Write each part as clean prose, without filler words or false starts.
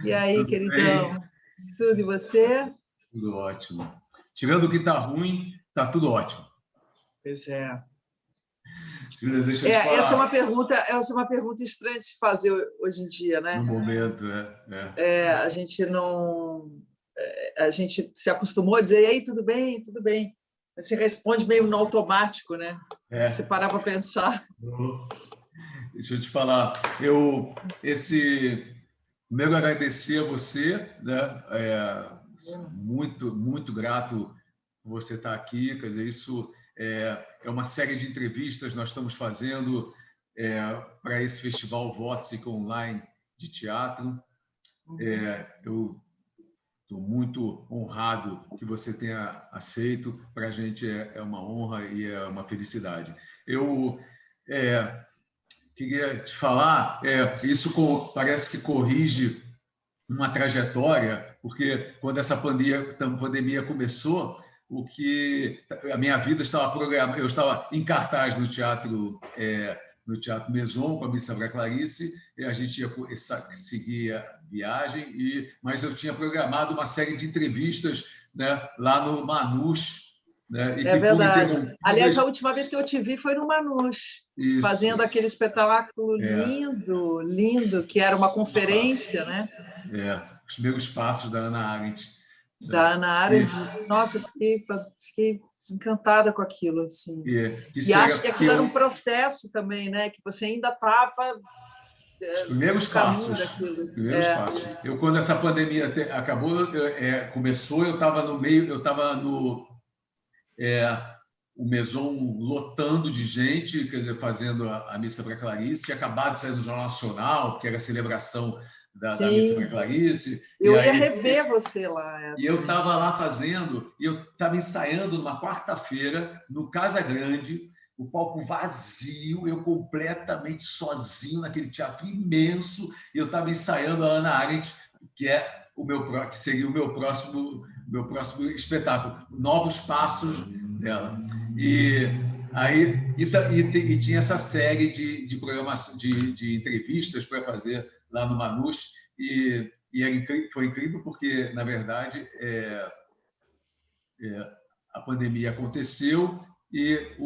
E aí, Tudo bem? queridão? Tudo e você? Tudo ótimo. Tirando o que está ruim, está tudo ótimo. Pois é. Júlia, deixa eu te falar. Essa é uma pergunta estranha de se fazer hoje em dia, No né? momento, A gente não, a gente se acostumou a dizer, e aí, tudo bem, tudo bem. Você responde meio no automático, né? Se é. parar para pensar. Deixa eu te falar. Primeiro agradecer a você, né? Muito, muito grato por você estar aqui. Quer dizer, isso é uma série de entrevistas que nós estamos fazendo para esse festival Vótica Online de teatro. Eu estou muito honrado que você tenha aceito. Para a gente é uma honra e é uma felicidade. Eu queria te falar, parece que corrige uma trajetória, porque quando essa pandemia começou, a minha vida estava programada, eu estava em cartaz no Teatro Maison com a Miss Sabra Clarice, e a gente ia seguir a viagem, mas eu tinha programado uma série de entrevistas, né, lá no Manus, né, e É que foram verdade. Aliás, a interrompidas. última vez que eu te vi foi no Manus, Isso. fazendo aquele espetáculo lindo, lindo, que era uma conferência, né? Os primeiros passos da Hannah Arendt. Da Ana E, Arendt. Nossa, eu fiquei encantada com aquilo, assim. E era acho que que aquilo era um processo também, né? Que você ainda estava os primeiros no caminho passos. daquilo. Primeiros passos. Quando essa pandemia acabou, começou, eu estava no meio, eu estava no o Maison lotando de gente, quer dizer, fazendo a missa para Clarice, tinha acabado de sair do Jornal Nacional, porque era a celebração da missa para Sim, Clarice, eu ia rever você lá. e eu estava lá fazendo, e eu estava ensaiando numa quarta-feira, no Casa Grande, o palco vazio, eu completamente sozinho naquele teatro imenso, e eu estava ensaiando a Hannah Arendt, que seria o meu próximo espetáculo, Novos Passos dela. E aí e tinha essa série de programas de entrevistas para fazer lá no Manus, foi incrível porque, na verdade, a pandemia aconteceu e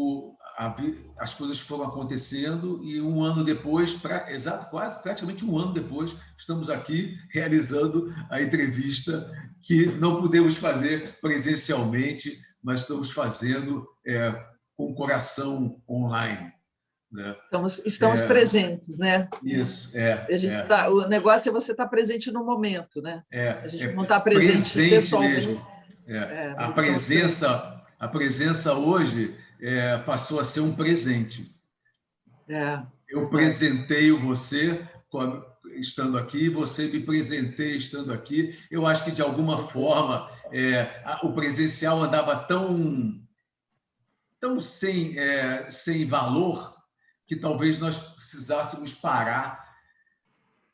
as coisas foram acontecendo, e um ano depois, praticamente um ano depois, estamos aqui realizando a entrevista que não pudemos fazer presencialmente, mas estamos fazendo com o coração online. Né? Estamos presentes, né? Isso, o negócio é você estar presente no momento, né? A gente não está presente presente pessoalmente. mesmo. A presença hoje passou a ser um presente. Eu presenteio você estando aqui, você me presenteia estando aqui. Eu acho que, de alguma forma, o presencial andava tão sem valor que talvez nós precisássemos parar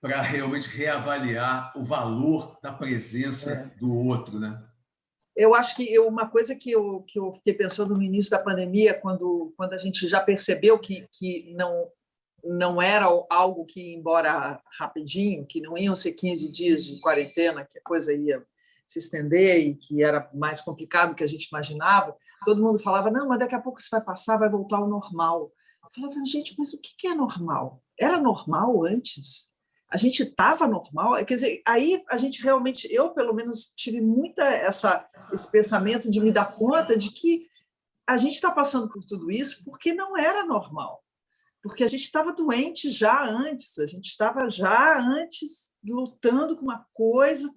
para realmente reavaliar o valor da presença do outro, né? Eu acho que uma coisa que eu fiquei pensando no início da pandemia, quando a gente já percebeu que não era algo que, embora rapidinho, que não iam ser 15 dias de quarentena, que a coisa ia se estender e que era mais complicado do que a gente imaginava, todo mundo falava, não, mas daqui a pouco isso vai passar, vai voltar ao normal. Eu falava, gente, mas o que é normal? Era normal antes? A gente estava normal? Quer dizer, aí a gente realmente, eu pelo menos tive muita esse pensamento de me dar conta de que a gente está passando por tudo isso porque não era normal, porque a gente estava doente já antes, a gente estava já antes lutando com uma coisa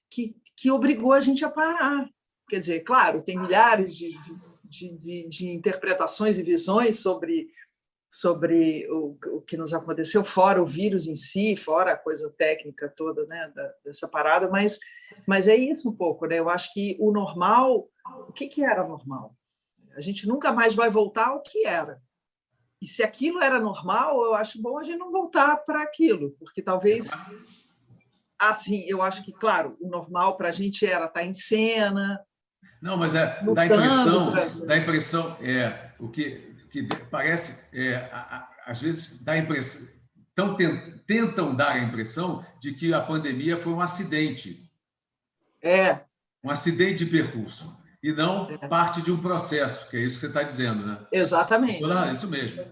que obrigou a gente a parar. Quer dizer, claro, tem milhares de interpretações e visões sobre o que nos aconteceu, fora o vírus em si, fora a coisa técnica toda, né, dessa parada, mas é isso um pouco, né? Eu acho que o normal, o que era normal? A gente nunca mais vai voltar ao que era. E se aquilo era normal, eu acho bom a gente não voltar para aquilo, porque talvez, assim, eu acho que, claro, o normal para a gente era estar em cena. Não, mas dá impressão o que parece, às vezes dá impressão, Então, tentam dar a impressão de que a pandemia foi um acidente de percurso, e não parte de um processo, que é isso que você está dizendo, né? Exatamente. Isso mesmo.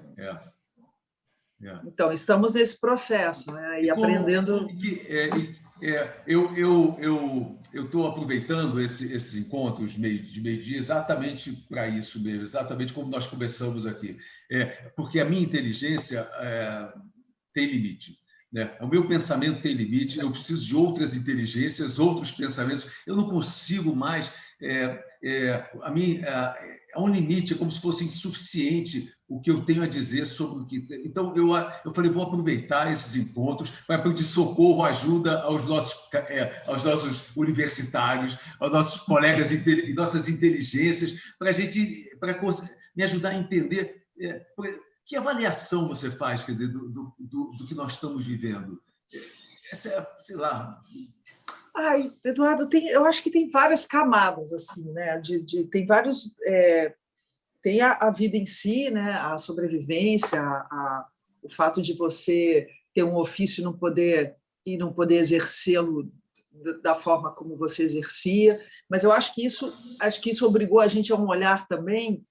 Então, estamos nesse processo, né? E aprendendo... Eu estou aproveitando esses encontros de meio-dia exatamente para isso mesmo, exatamente como nós conversamos aqui. Porque a minha inteligência tem limite. Né? O meu pensamento tem limite, eu preciso de outras inteligências, outros pensamentos. Eu não consigo mais... Há um limite, é como se fosse insuficiente o que eu tenho a dizer sobre o que... Então, eu falei, vou aproveitar esses encontros para pedir socorro, ajuda aos nossos universitários, aos nossos colegas, nossas inteligências, para me ajudar a entender que avaliação você faz, quer dizer, do que nós estamos vivendo. Essa sei lá... Ai, Eduardo, eu acho que tem várias camadas, assim, né? Tem vários... tem a vida em si, né? A sobrevivência, o fato de você ter um ofício e não poder exercê-lo da forma como você exercia, mas eu acho que isso obrigou a gente a um olhar também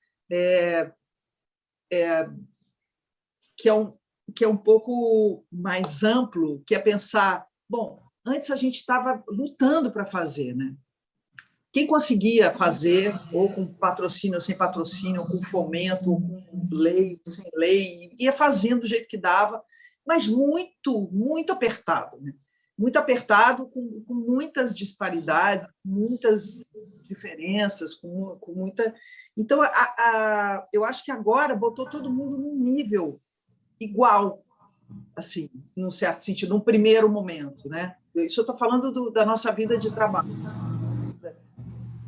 que é um pouco mais amplo, que é pensar, bom, antes a gente estava lutando para fazer, né? Quem conseguia fazer, ou com patrocínio ou sem patrocínio, ou com fomento, ou com lei, ou sem lei, ia fazendo do jeito que dava, mas muito, muito apertado, né? Muito apertado, com muitas disparidades, muitas diferenças, com muita... Então, eu acho que agora botou todo mundo num nível igual, assim, num certo sentido, num primeiro momento, né? Isso eu estou falando da nossa vida de trabalho,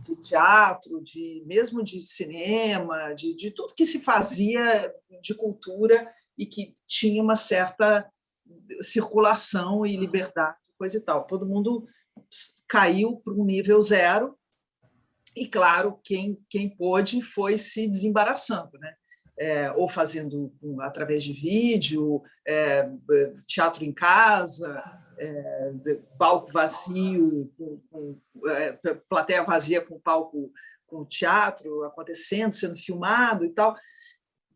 de teatro, mesmo de cinema, de tudo que se fazia de cultura e que tinha uma certa circulação e liberdade, coisa e tal. Todo mundo caiu para um nível zero e, claro, quem pôde foi se desembaraçando, né? Ou fazendo através de vídeo, teatro em casa, palco vazio, plateia vazia com palco, com teatro acontecendo, sendo filmado e tal.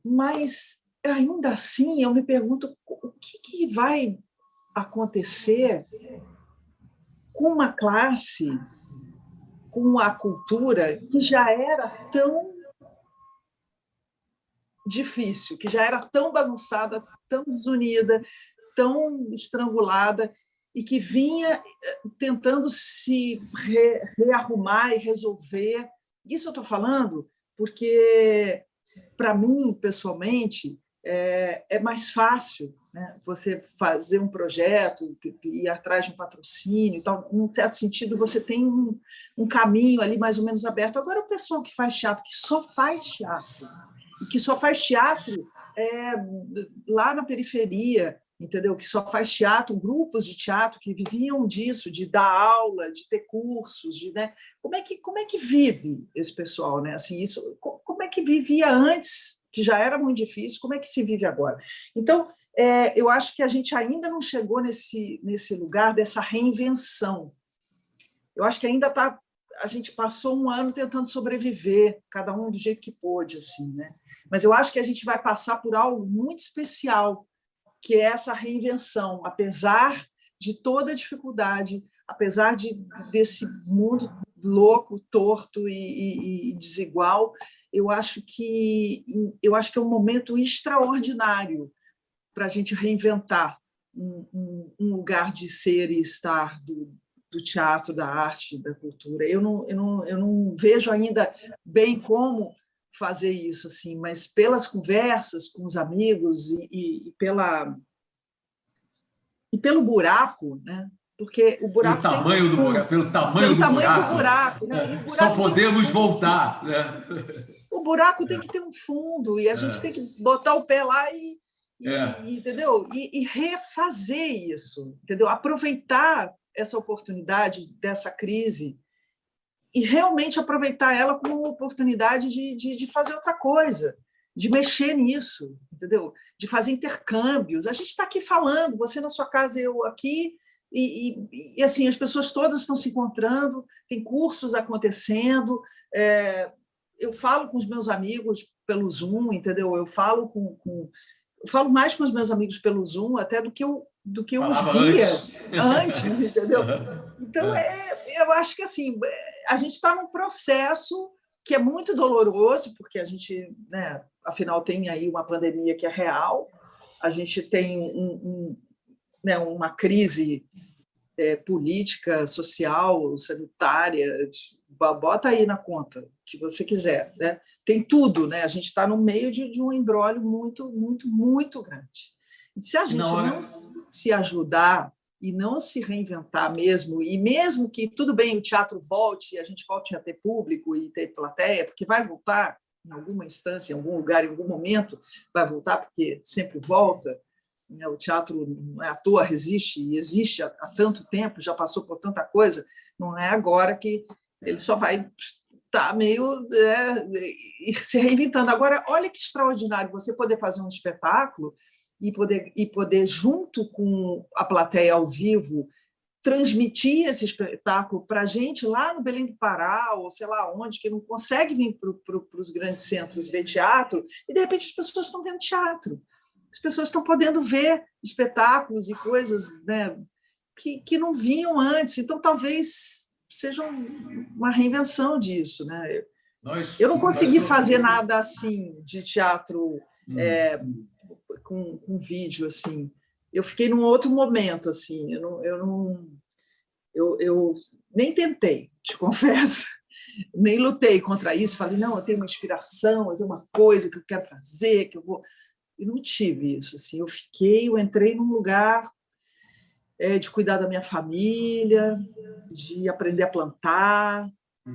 Mas, ainda assim, eu me pergunto o que vai acontecer com uma classe, com a cultura que já era tão difícil, que já era tão bagunçada, tão desunida, tão estrangulada, e que vinha tentando se rearrumar e resolver. Isso eu estou falando porque, para mim, pessoalmente, é mais fácil, né, você fazer um projeto, ir atrás de um patrocínio. Então, num certo sentido, você tem um caminho ali mais ou menos aberto. Agora, o pessoal que faz teatro, que só faz teatro, e que só faz teatro lá na periferia, entendeu? Que só faz teatro, grupos de teatro que viviam disso, de dar aula, de ter cursos, né? Como é que vive esse pessoal, né? Assim, como é que vivia antes, que já era muito difícil, como é que se vive agora? Então, eu acho que a gente ainda não chegou nesse lugar dessa reinvenção. Eu acho que ainda a gente passou um ano tentando sobreviver, cada um do jeito que pôde, assim, né? Mas eu acho que a gente vai passar por algo muito especial, que é essa reinvenção, apesar de toda a dificuldade, apesar desse mundo louco, torto e desigual. Eu acho que é um momento extraordinário para a gente reinventar um lugar de ser e estar do teatro, da arte, da cultura. Eu não vejo ainda bem como fazer isso, assim, mas pelas conversas com os amigos e pelo buraco, né? Porque o buraco pelo tamanho do buraco, pelo tamanho do buraco, né? E o buraco só podemos voltar, né? O buraco tem que ter um fundo e a gente tem que botar o pé lá entendeu? E refazer isso, entendeu? Aproveitar essa oportunidade dessa crise e realmente aproveitar ela como uma oportunidade de fazer outra coisa, de mexer nisso, entendeu? De fazer intercâmbios. A gente está aqui falando, você na sua casa, eu aqui, e assim, as pessoas todas estão se encontrando, tem cursos acontecendo, eu falo com os meus amigos pelo Zoom, entendeu? Eu falo mais com os meus amigos pelo Zoom até do que eu os via antes, entendeu? Então, eu acho que assim, a gente está num processo que é muito doloroso, porque a gente, né, afinal, tem aí uma pandemia que é real, a gente tem né, uma crise política, social, sanitária, bota aí na conta, que você quiser, né? Tem tudo, né? A gente está no meio de um imbróglio muito, muito, muito grande. E se a gente não se ajudar e não se reinventar mesmo, e mesmo que, tudo bem, o teatro volte, a gente volte a ter público e ter plateia, porque vai voltar em alguma instância, em algum lugar, em algum momento, vai voltar, porque sempre volta. O teatro não é à toa, resiste e existe há tanto tempo, já passou por tanta coisa, não é agora que ele só vai estar meio se reinventando. Agora, olha que extraordinário você poder fazer um espetáculo e poder, junto com a plateia ao vivo, transmitir esse espetáculo para a gente lá no Belém do Pará, ou sei lá onde, que não consegue vir para os grandes centros ver teatro, e, de repente, as pessoas estão vendo teatro. As pessoas estão podendo ver espetáculos e coisas, né, que não vinham antes. Então, talvez seja uma reinvenção disso, né? Eu não consegui fazer nada assim de teatro com vídeo, assim. Eu fiquei num outro momento, assim. Eu nem tentei, te confesso. Nem lutei contra isso. Falei, não, eu tenho uma inspiração, eu tenho uma coisa que eu quero fazer, que eu vou... E não tive isso. Assim. Eu entrei num lugar de cuidar da minha família, de aprender a plantar.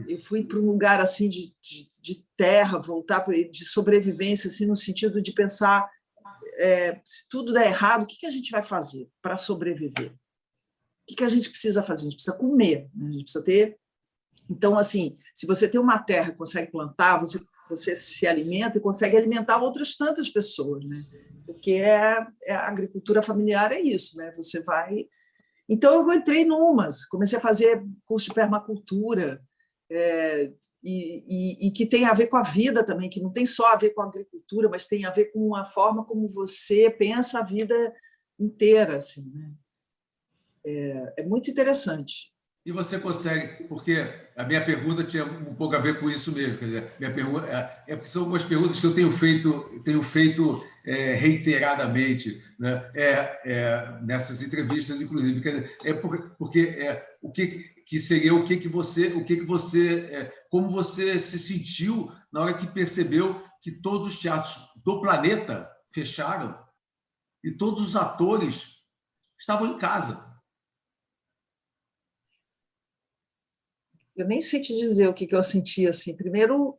Eu fui para um lugar assim de terra, voltar de sobrevivência, assim, no sentido de pensar se tudo der errado, o que a gente vai fazer para sobreviver? O que a gente precisa fazer? A gente precisa comer, né? A gente precisa ter... Então, assim, se você tem uma terra e consegue plantar, você se alimenta e consegue alimentar outras tantas pessoas, né? Porque a agricultura familiar é isso, né? Você vai... Então, eu entrei comecei a fazer curso de permacultura, e que tem a ver com a vida também, que não tem só a ver com a agricultura, mas tem a ver com a forma como você pensa a vida inteira, assim, né? É muito interessante. E você consegue, porque a minha pergunta tinha um pouco a ver com isso mesmo, quer dizer, minha pergunta porque são algumas perguntas que eu tenho feito reiteradamente, né? Nessas entrevistas, inclusive, porque o que seria como você se sentiu na hora que percebeu que todos os teatros do planeta fecharam e todos os atores estavam em casa. Eu nem sei te dizer o que eu senti assim. Primeiro,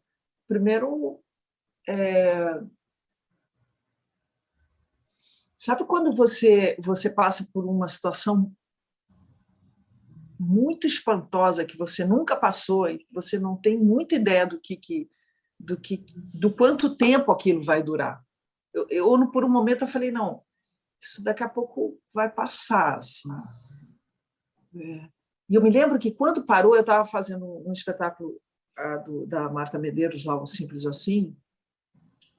sabe quando você passa por uma situação muito espantosa que você nunca passou e que você não tem muita ideia do quanto tempo aquilo vai durar? Por um momento, eu falei, não, isso daqui a pouco vai passar, assim. E eu me lembro que, quando parou, eu estava fazendo um espetáculo da Marta Medeiros, lá, o Simples Assim,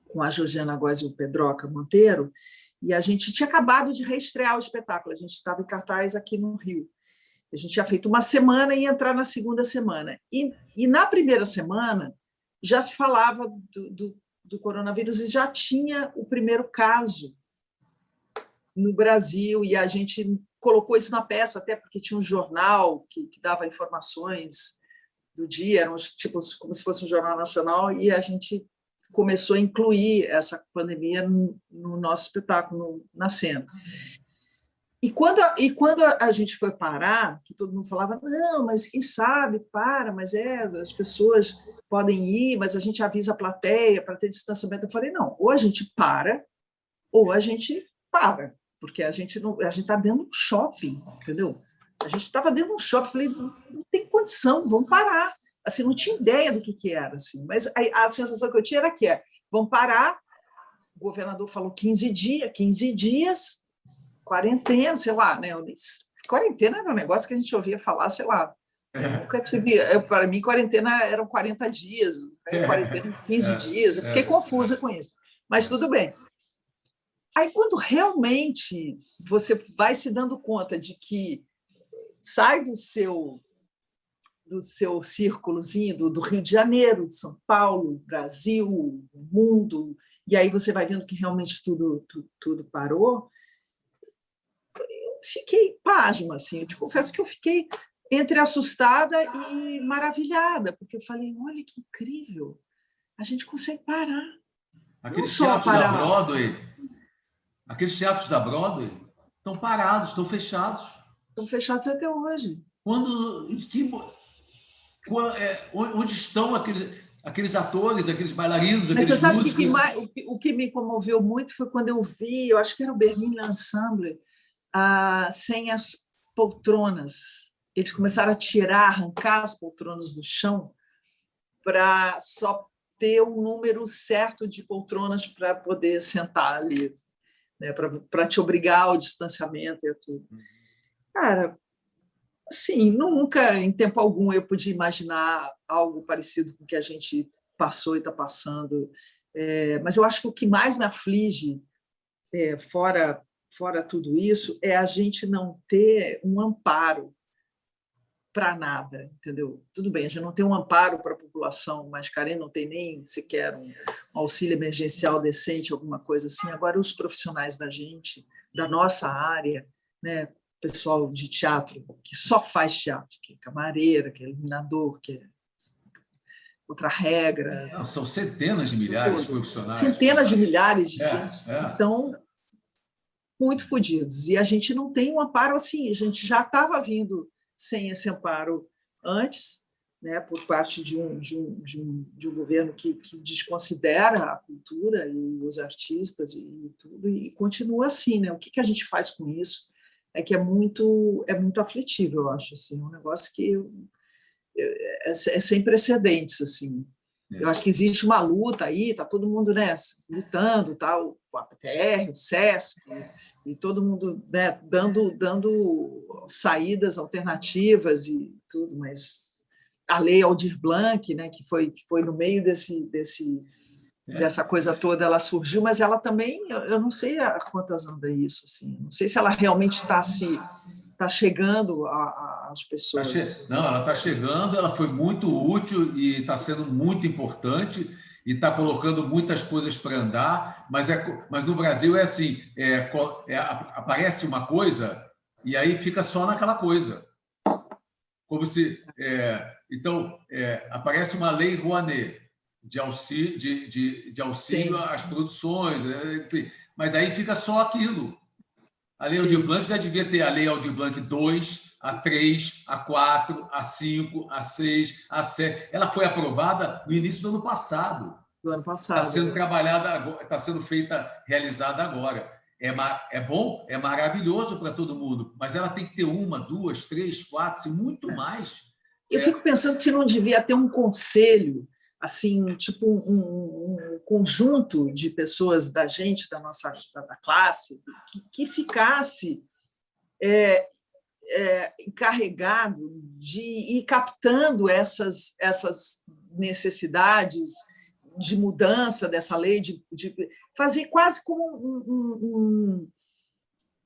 com a Georgiana Góes e o Pedroca Monteiro, e a gente tinha acabado de reestrear o espetáculo, a gente estava em cartaz aqui no Rio. A gente tinha feito uma semana e ia entrar na segunda semana. E na primeira semana já se falava do coronavírus e já tinha o primeiro caso no Brasil, e a gente colocou isso na peça, até porque tinha um jornal que dava informações do dia, eram tipo como se fosse um jornal nacional, e a gente começou a incluir essa pandemia no nosso espetáculo, na cena. E quando a gente foi parar, que todo mundo falava, não, mas quem sabe, mas as pessoas podem ir, mas a gente avisa a plateia para ter distanciamento. Eu falei, não, ou a gente para, ou a gente para, porque a gente está dentro de um shopping, entendeu? A gente estava dentro de um shopping, falei, não tem condição, vamos parar. Assim, não tinha ideia do que era, assim, mas a sensação que eu tinha era vamos parar, governador falou 15 dias, quarentena, sei lá, né? Quarentena era um negócio que a gente ouvia falar, sei lá. Nunca tive. Para mim, quarentena eram 40 dias, quarentena 15 dias. Eu fiquei confusa com isso. Mas tudo bem. Aí, quando realmente você vai se dando conta de que sai do seu círculozinho do Rio de Janeiro, de São Paulo, Brasil, mundo, e aí você vai vendo que realmente tudo parou, eu fiquei pasma, assim. Eu te confesso que eu fiquei entre assustada e maravilhada, porque eu falei, olha que incrível, a gente consegue parar. Aqueles teatros da Broadway estão parados, estão fechados. Estão fechados até hoje. Onde estão aqueles atores, aqueles bailarinos, Mas aqueles você sabe músicos? o que me comoveu muito foi quando eu vi, eu acho que era o Berlin Ensemble, sem as poltronas. Eles começaram a arrancar as poltronas do chão para só ter um número certo de poltronas para poder sentar ali, né? Para te obrigar ao distanciamento e tudo. Cara, sim, nunca, em tempo algum, eu podia imaginar algo parecido com o que a gente passou e está passando. Mas eu acho que o que mais me aflige, fora tudo isso, é a gente não ter um amparo para nada, entendeu? Tudo bem, a gente não tem um amparo para a população mais carente, não tem nem sequer um auxílio emergencial decente, alguma coisa assim. Agora, os profissionais da gente, da nossa área, né, pessoal de teatro, que só faz teatro, que é camareira, que é iluminador, que é outra regra. São centenas de milhares de profissionais. Centenas de milhares de gente estão muito fodidos. E a gente não tem um amparo assim, a gente já estava vindo sem esse amparo antes, né, por parte de um governo que desconsidera a cultura e os artistas e tudo, e continua assim, né? O que a gente faz com isso é que é muito aflitivo, eu acho, assim, um negócio que é sem precedentes, assim. Eu acho que existe uma luta aí, está todo mundo, né, lutando, tal, o APTR, o SESC, e todo mundo, né, dando saídas alternativas e tudo, mas a lei Aldir Blanc, né, que foi no meio dessa coisa toda, ela surgiu, mas ela também, eu não sei a quantas anda isso, assim, não sei se ela realmente está chegando às pessoas. Não, ela está chegando, ela foi muito útil e está sendo muito importante e está colocando muitas coisas para andar, mas no Brasil é assim, aparece uma coisa e aí fica só naquela coisa. Como se... então, aparece uma lei Rouanet de auxílio às produções, mas aí fica só aquilo. A Lei Aldir Blanc já devia ter a Lei Aldir Blanc 2, a 3, a 4, a 5, a 6, a 7. Ela foi aprovada no início do ano passado. Do ano passado. Está sendo trabalhada, está sendo realizada agora. É bom, é maravilhoso para todo mundo, mas ela tem que ter 1, 2, 3, 4, muito mais. Eu fico pensando se não devia ter um conselho, assim, tipo um conjunto de pessoas da gente, da nossa da classe, que ficasse encarregado de ir captando essas necessidades de mudança dessa lei, de fazer quase como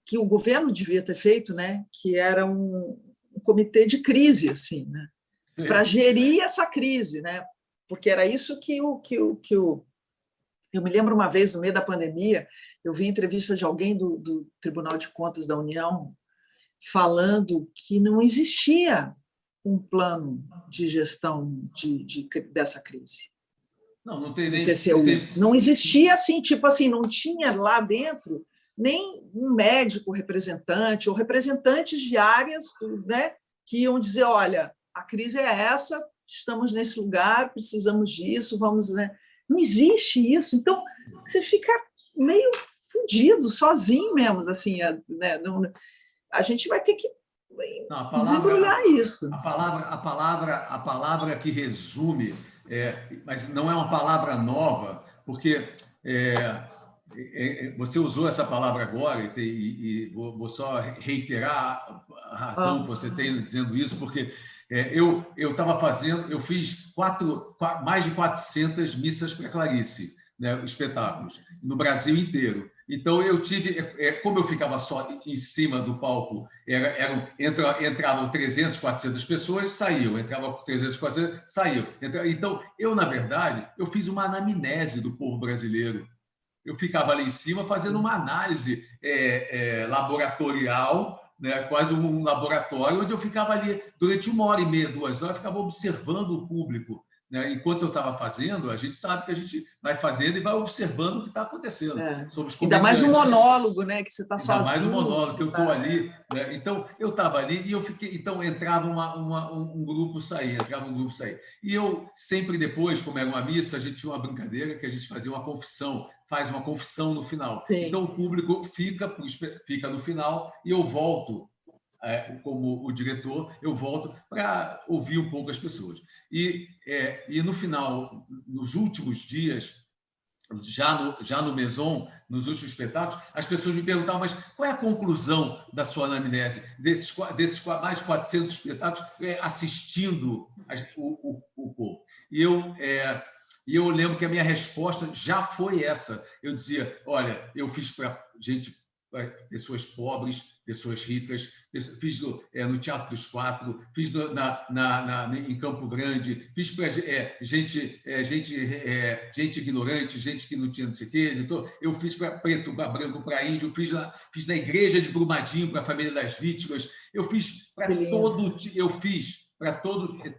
que o governo devia ter feito, né? Que era um comitê de crise, assim, né? Para gerir essa crise, né? Porque era isso que eu me lembro uma vez, no meio da pandemia, eu vi entrevista de alguém do Tribunal de Contas da União falando que não existia um plano de gestão dessa crise. Não tem nem... Não existia assim, tipo assim, não tinha lá dentro nem um médico representante ou representantes de áreas, né, que iam dizer, olha, a crise é essa, estamos nesse lugar, precisamos disso, vamos, né? Não existe isso. Então, você fica meio fudido, sozinho mesmo, assim, né? A gente vai ter que desembrulhar isso. A palavra que resume, mas não é uma palavra nova, porque você usou essa palavra agora e vou só reiterar a razão que você tem dizendo isso, porque eu fiz mais de 400 missas para Clarice, né, espetáculos, no Brasil inteiro. Então, eu tive, como eu ficava só em cima do palco, entravam 300, 400 pessoas, saíam, entravam 300, 400, saíam. Então, na verdade, eu fiz uma anamnese do povo brasileiro. Eu ficava ali em cima fazendo uma análise laboratorial, né, quase um laboratório, onde eu ficava ali durante 1h30, 2 horas, eu ficava observando o público. Né? Enquanto eu estava fazendo, a gente sabe que a gente vai fazendo e vai observando o que está acontecendo. Somos ainda mais um monólogo, né, que você está sozinho. Ainda mais um monólogo, que eu estou ali. Né? Então, eu estava ali e eu fiquei. Então, entrava um grupo, saía, entrava um grupo, saía. E eu, sempre depois, como era uma missa, a gente tinha uma brincadeira que a gente fazia uma confissão, faz uma confissão no final. Sim. Então, o público fica no final e eu volto. Como o diretor, eu volto para ouvir um pouco as pessoas. E no final, nos últimos dias, já no Maison, nos últimos espetáculos, as pessoas me perguntavam, mas qual é a conclusão da sua anamnese, desses mais de 400 espetáculos, assistindo o povo? E eu lembro que a minha resposta já foi essa. Eu dizia, olha, eu fiz para pessoas pobres, pessoas ricas, fiz no Teatro dos Quatro, fiz em Campo Grande, fiz para gente ignorante, gente que não tinha não sei o quê. Então, eu fiz para preto, para branco, para índio, fiz na igreja de Brumadinho, para a família das vítimas, eu fiz para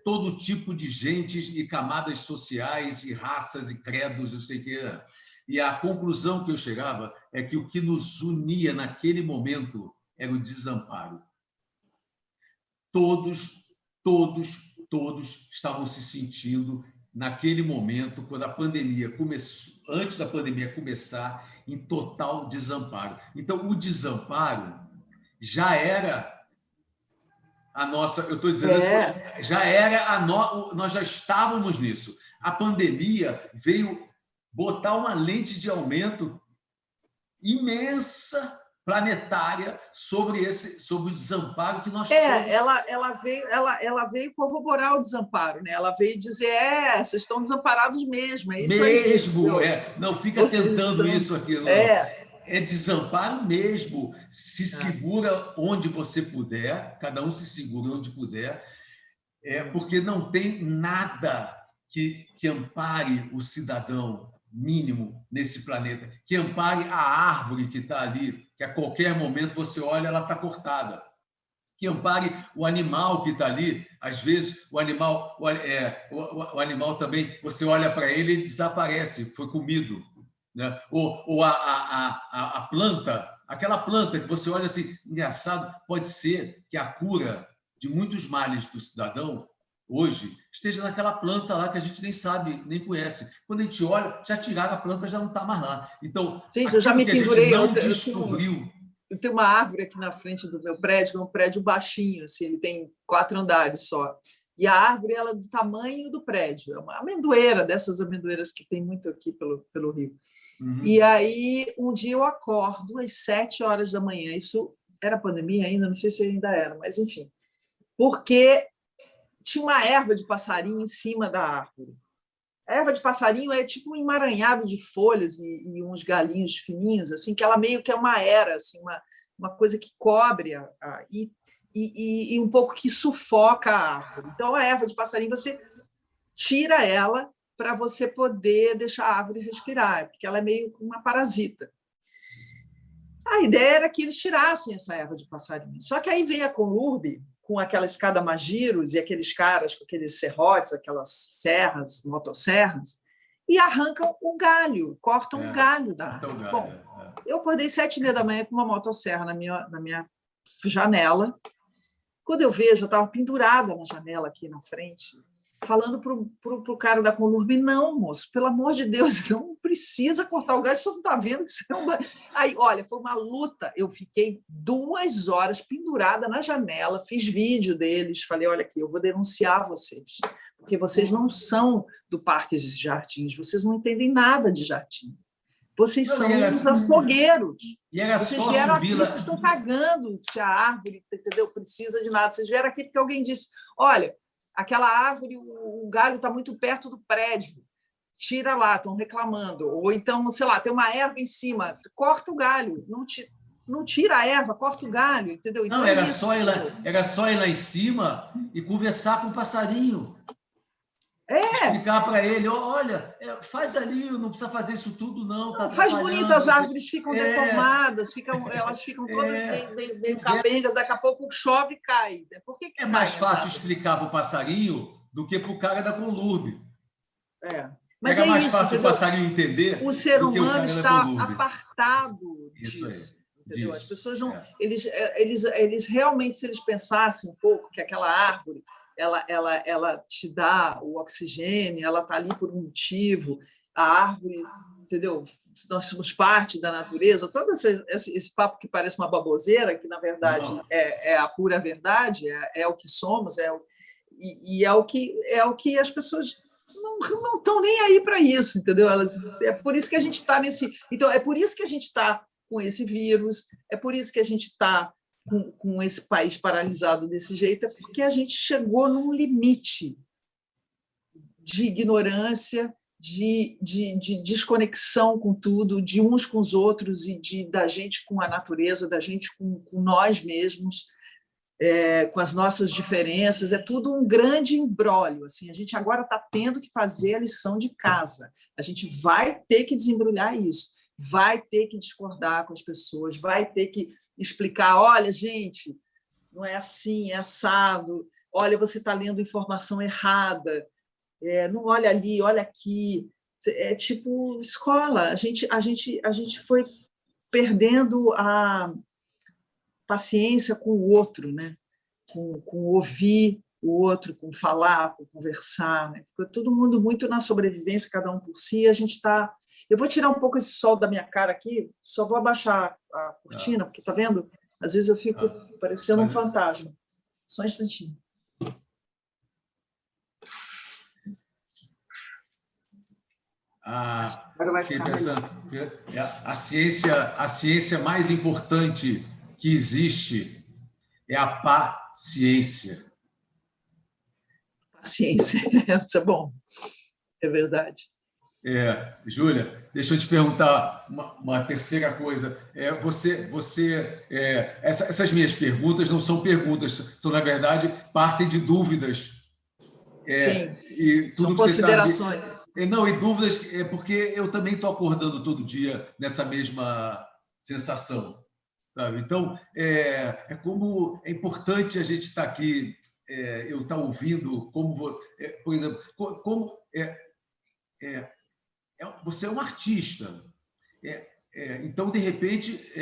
todo tipo de gentes e camadas sociais e raças e credos, eu sei que era. E a conclusão que eu chegava é que o que nos unia naquele momento era o desamparo. Todos estavam se sentindo, naquele momento, quando a pandemia começou, antes da pandemia começar, em total desamparo. Então, o desamparo já era a nossa, eu estou dizendo, já era nós já estávamos nisso. A pandemia veio botar uma lente de aumento imensa, planetária, sobre o desamparo que nós temos. Ela veio corroborar o desamparo, né? Ela veio dizer, vocês estão desamparados mesmo. É isso mesmo, aí, não fica tentando isso aqui. Não. É desamparo mesmo. Se segura onde você puder, cada um se segura onde puder, porque não tem nada que ampare o cidadão mínimo nesse planeta, que ampare a árvore que está ali, que a qualquer momento você olha, ela está cortada, que ampare o animal que está ali. Às vezes o animal também, você olha para ele, ele desaparece, foi comido, né? Ou a planta, aquela planta que você olha assim, engraçado, pode ser que a cura de muitos males do cidadão hoje esteja naquela planta lá que a gente nem sabe, nem conhece. Quando a gente olha, já tiraram a planta, já não está mais lá. Então, gente, eu já me pendurei. A gente não descobriu. Eu tenho uma árvore aqui na frente do meu prédio, um prédio baixinho, assim, ele tem 4 andares só. E a árvore ela é do tamanho do prédio, é uma amendoeira, dessas amendoeiras que tem muito aqui pelo Rio. Uhum. E aí, um dia eu acordo às 7 horas da manhã, isso era pandemia ainda, não sei se ainda era, mas enfim, porque tinha uma erva de passarinho em cima da árvore. A erva de passarinho é tipo um emaranhado de folhas e uns galinhos fininhos, assim, que ela meio que é uma era, assim, uma coisa que cobre e um pouco que sufoca a árvore. Então, a erva de passarinho, você tira ela para você poder deixar a árvore respirar, porque ela é meio uma parasita. A ideia era que eles tirassem essa erva de passarinho. Só que aí vem a Conlurb, com aquela escada Magiros e aqueles caras com aqueles serrotes, aquelas serras, motosserras, e arrancam o galho, cortam o galho da árvore. Bom, eu acordei 7h30 da manhã com uma motosserra na minha janela. Quando eu vejo, eu estava pendurada na janela aqui na frente, falando para o cara da Conlurb, não, moço, pelo amor de Deus, não precisa cortar o galho, você não está vendo que isso é uma... Aí, olha, foi uma luta, eu fiquei 2 horas pendurada na janela, fiz vídeo deles, falei, olha aqui, eu vou denunciar vocês, porque vocês não são do Parques e Jardins, vocês não entendem nada de jardim. Vocês Não, são e era, os açougueiros. e era Vocês só vieram aqui, Vila. vocês estão cagando se a árvore, entendeu? Precisa de nada. Vocês vieram aqui porque alguém disse: olha, aquela árvore, o galho está muito perto do prédio. Tira lá, estão reclamando. Ou então, sei lá, tem uma erva em cima, corta o galho. Não tira a erva, corta o galho, entendeu? Então Não, é isso. era só ir lá em cima e conversar com o passarinho. É, Explicar para ele, olha, faz ali, não precisa fazer isso tudo, não, está faz bonito, as atrapalhando. árvores ficam É, deformadas, elas ficam todas meio capengas, daqui a pouco chove e cai. Por que é cai mais as fácil árvores? explicar para o passarinho do que para o cara da Conlurb. É. Mas Era é mais isso, fácil o entendeu? passarinho entender O ser do que o humano cara da está Conlurb. apartado Isso aí, disso, entendeu? As disso. pessoas não, eles realmente, se eles pensassem um pouco que aquela árvore, ela te dá o oxigênio, ela está ali por um motivo, a árvore, entendeu? Nós somos parte da natureza. Todo esse papo que parece uma baboseira, que na verdade é a pura verdade, é o que somos, e é o que as pessoas não estão nem aí para isso, entendeu? É por isso que a gente está nesse. Então, é por isso que a gente está com esse vírus, é por isso que a gente está com esse país paralisado desse jeito, é porque a gente chegou num limite de ignorância, de desconexão com tudo, de uns com os outros e da gente com a natureza, da gente com nós mesmos. Com as nossas diferenças, é tudo um grande imbróglio. Assim, a gente agora está tendo que fazer a lição de casa. A gente vai ter que desembrulhar isso, vai ter que discordar com as pessoas, vai ter que explicar: olha, gente, não é assim, é assado, olha, você está lendo informação errada, não olha ali, olha aqui. É tipo escola. A gente foi perdendo a paciência com o outro, né? com ouvir o outro, com falar, com conversar. Né? Ficou todo mundo muito na sobrevivência, cada um por si. A gente está. Eu vou tirar um pouco esse sol da minha cara aqui, só vou abaixar a cortina, porque está vendo? Às vezes eu fico parecendo um fantasma. Só um instantinho. Fiquei pensando, a ciência mais importante que existe é a paciência. Paciência, isso é bom, é verdade. Júlia, deixa eu te perguntar uma terceira coisa. Essas minhas perguntas não são perguntas, são, na verdade, partem de dúvidas. Sim, e tudo são que considerações. Não, e dúvidas, porque eu também estou acordando todo dia nessa mesma sensação. Sabe? Então, como é importante a gente estar aqui, eu estar ouvindo, por exemplo, você é um artista. Então, de repente,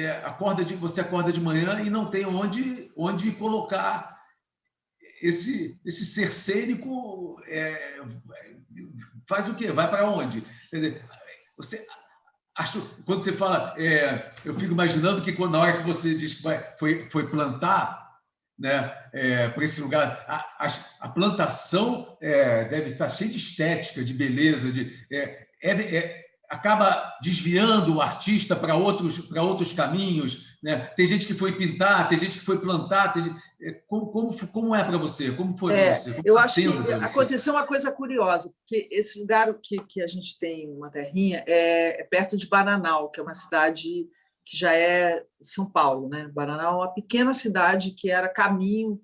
você acorda de manhã e não tem onde colocar esse ser cênico. Faz o quê? Vai para onde? Quer dizer, quando você fala, eu fico imaginando que na hora que você diz que foi plantar, né, para esse lugar, a plantação deve estar cheia de estética, de beleza, acaba desviando o artista para outros caminhos, né? Tem gente que foi pintar, tem gente que foi plantar. Como é para você? Como foi para você? Eu acho que aconteceu uma coisa curiosa, porque esse lugar que a gente tem uma terrinha é perto de Bananal, que é uma cidade que já é São Paulo, né? Bananal é uma pequena cidade que era caminho,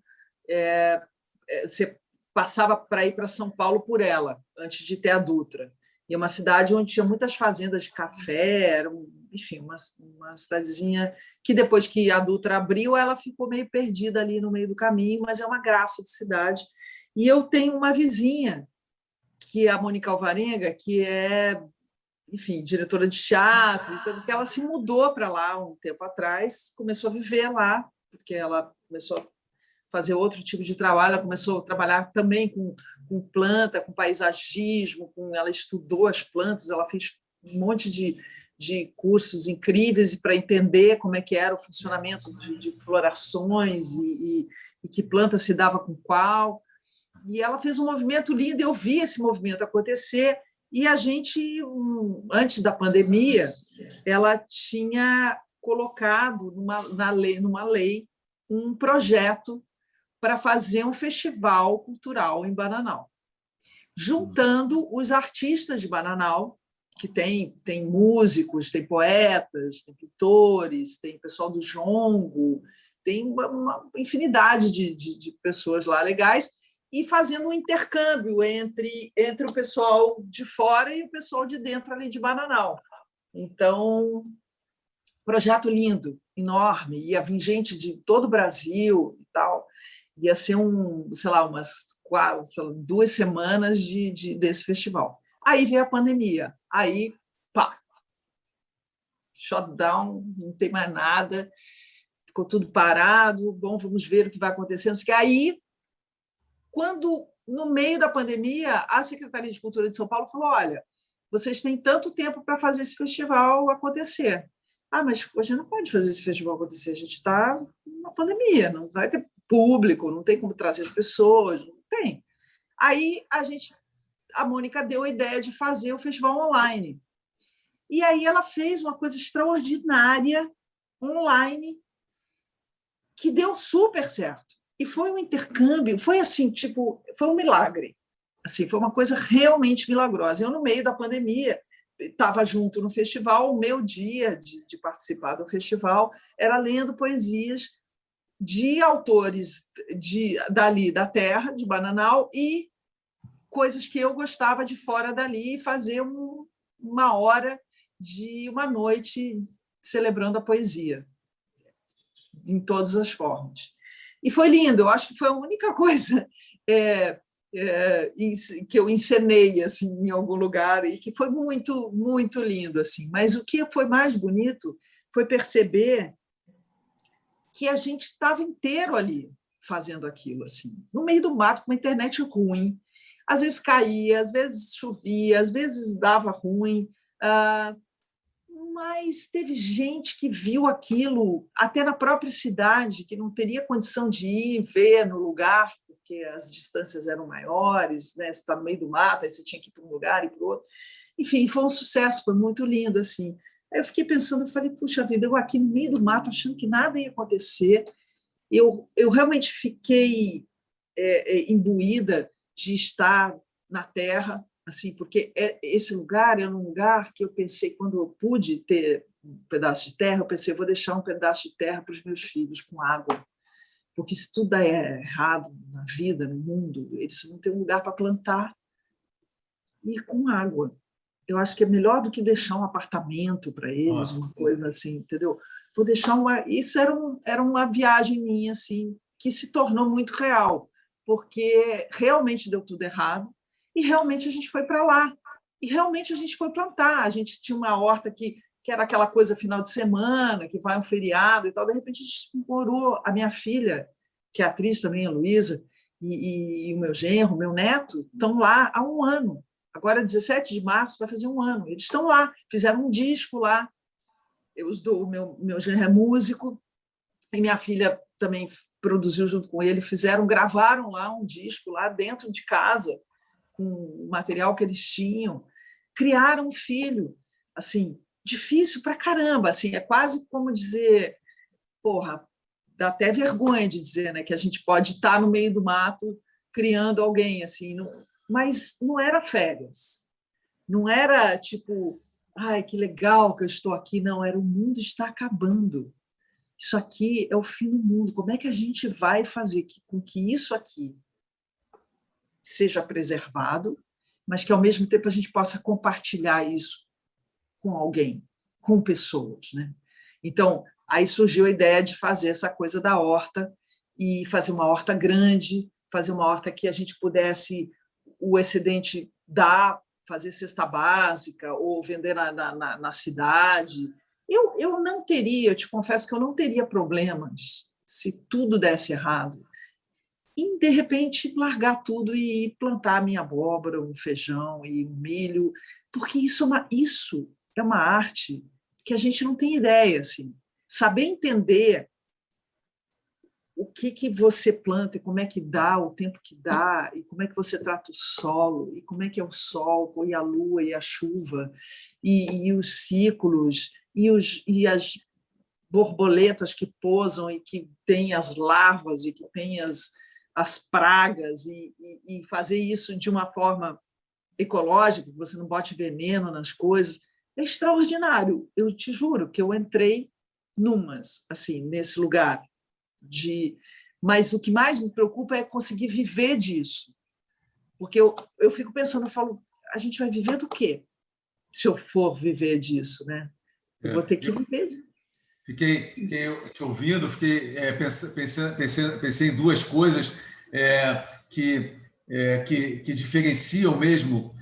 você passava para ir para São Paulo por ela, antes de ter a Dutra. E é uma cidade onde tinha muitas fazendas de café, enfim, uma cidadezinha que depois que a Dutra abriu, ela ficou meio perdida ali no meio do caminho, mas é uma graça de cidade. E eu tenho uma vizinha, que é a Mônica Alvarenga, que é, enfim, diretora de teatro, então, que ela se mudou para lá um tempo atrás, começou a viver lá, porque ela começou a fazer outro tipo de trabalho, ela começou a trabalhar também com planta, com paisagismo, ela estudou as plantas, ela fez um monte de cursos incríveis para entender como é que era o funcionamento de florações e que planta se dava com qual. E ela fez um movimento lindo, eu vi esse movimento acontecer, E a gente, antes da pandemia, ela tinha colocado numa lei um projeto para fazer um festival cultural em Bananal, juntando os artistas de Bananal, que tem músicos, tem poetas, tem pintores, tem pessoal do jongo, tem uma infinidade de pessoas lá legais, e fazendo um intercâmbio entre o pessoal de fora e o pessoal de dentro ali de Bananal. Então, projeto lindo, enorme, ia vir gente de todo o Brasil e tal, ia ser sei lá, umas 2 semanas desse festival. Aí veio a pandemia, aí, pá, shutdown, não tem mais nada, ficou tudo parado, bom, vamos ver o que vai acontecer. Aí, quando, no meio da pandemia, a Secretaria de Cultura de São Paulo falou, olha, vocês têm tanto tempo para fazer esse festival acontecer. Ah, mas a gente não pode fazer esse festival acontecer, a gente está na pandemia, não vai ter público, não tem como trazer as pessoas, não tem. Aí a Mônica deu a ideia de fazer o festival online. E aí ela fez uma coisa extraordinária online que deu super certo. E foi um intercâmbio, foi assim, tipo, foi um milagre. Assim, foi uma coisa realmente milagrosa. Eu, no meio da pandemia, estava junto no festival, o meu dia de participar do festival era lendo poesias de autores dali da terra, de Bananal, e coisas que eu gostava de fora dali, e fazer uma hora de uma noite celebrando a poesia, em todas as formas. E foi lindo, eu acho que foi a única coisa que eu encenei assim, em algum lugar, e que foi muito, muito lindo. Assim. Mas o que foi mais bonito foi perceber que a gente estava inteiro ali fazendo aquilo, assim, no meio do mato, com uma internet ruim. Às vezes caía, às vezes chovia, às vezes dava ruim, mas teve gente que viu aquilo até na própria cidade, que não teria condição de ir ver no lugar, porque as distâncias eram maiores, né? Você está no meio do mato, aí você tinha que ir para um lugar e para o outro. Enfim, foi um sucesso, foi muito lindo. Assim. Aí eu fiquei pensando, eu falei, puxa vida, eu aqui no meio do mato, achando que nada ia acontecer. Eu realmente fiquei imbuída de estar na terra, assim, porque esse lugar era um lugar que eu pensei, quando eu pude ter um pedaço de terra, eu pensei, vou deixar um pedaço de terra para os meus filhos com água, porque se tudo é errado na vida, no mundo, eles vão ter um lugar para plantar e com água. Eu acho que é melhor do que deixar um apartamento para eles, uma coisa assim, entendeu? Vou deixar uma. Isso era uma viagem minha, assim, que se tornou muito real, porque realmente deu tudo errado e realmente a gente foi para lá. E realmente a gente foi plantar. A gente tinha uma horta que era aquela coisa final de semana, que vai um feriado e tal. De repente a gente morou. A minha filha, que é atriz também, a Luísa, e o meu genro, o meu neto, estão lá há um ano. Agora, 17 de março, vai fazer um ano. Eles estão lá, fizeram um disco lá. O meu genro é músico, e minha filha também produziu junto com ele, gravaram lá um disco lá dentro de casa, com o material que eles tinham, criaram um filho, assim, difícil pra caramba, assim, é quase como dizer, porra, dá até vergonha de dizer, né, que a gente pode estar no meio do mato criando alguém, assim, mas não era férias, não era tipo, ai, que legal que eu estou aqui, não, era o mundo está acabando. Isso aqui é o fim do mundo. Como é que a gente vai fazer com que isso aqui seja preservado, mas que, ao mesmo tempo, a gente possa compartilhar isso com alguém, com pessoas, né? Então, aí surgiu a ideia de fazer essa coisa da horta e fazer uma horta grande, fazer uma horta que a gente pudesse, o excedente dar, fazer cesta básica ou vender na cidade. Eu não teria, eu te confesso que eu não teria problemas se tudo desse errado em, de repente, largar tudo e plantar a minha abóbora, um feijão e um milho, porque isso é uma arte que a gente não tem ideia. Assim. Saber entender o que você planta e como é que dá, o tempo que dá, e como é que você trata o solo, e como é que é o sol, e a lua, e a chuva, e os ciclos, e as borboletas que pousam e que têm as larvas e que têm as pragas, e fazer isso de uma forma ecológica, que você não bote veneno nas coisas, é extraordinário. Eu te juro que eu entrei assim, nesse lugar mas o que mais me preocupa é conseguir viver disso, porque eu fico pensando, eu falo, a gente vai viver do quê se eu for viver disso, né? Eu vou ter que viver disso. Fiquei te ouvindo, pensei em duas coisas que diferenciam mesmo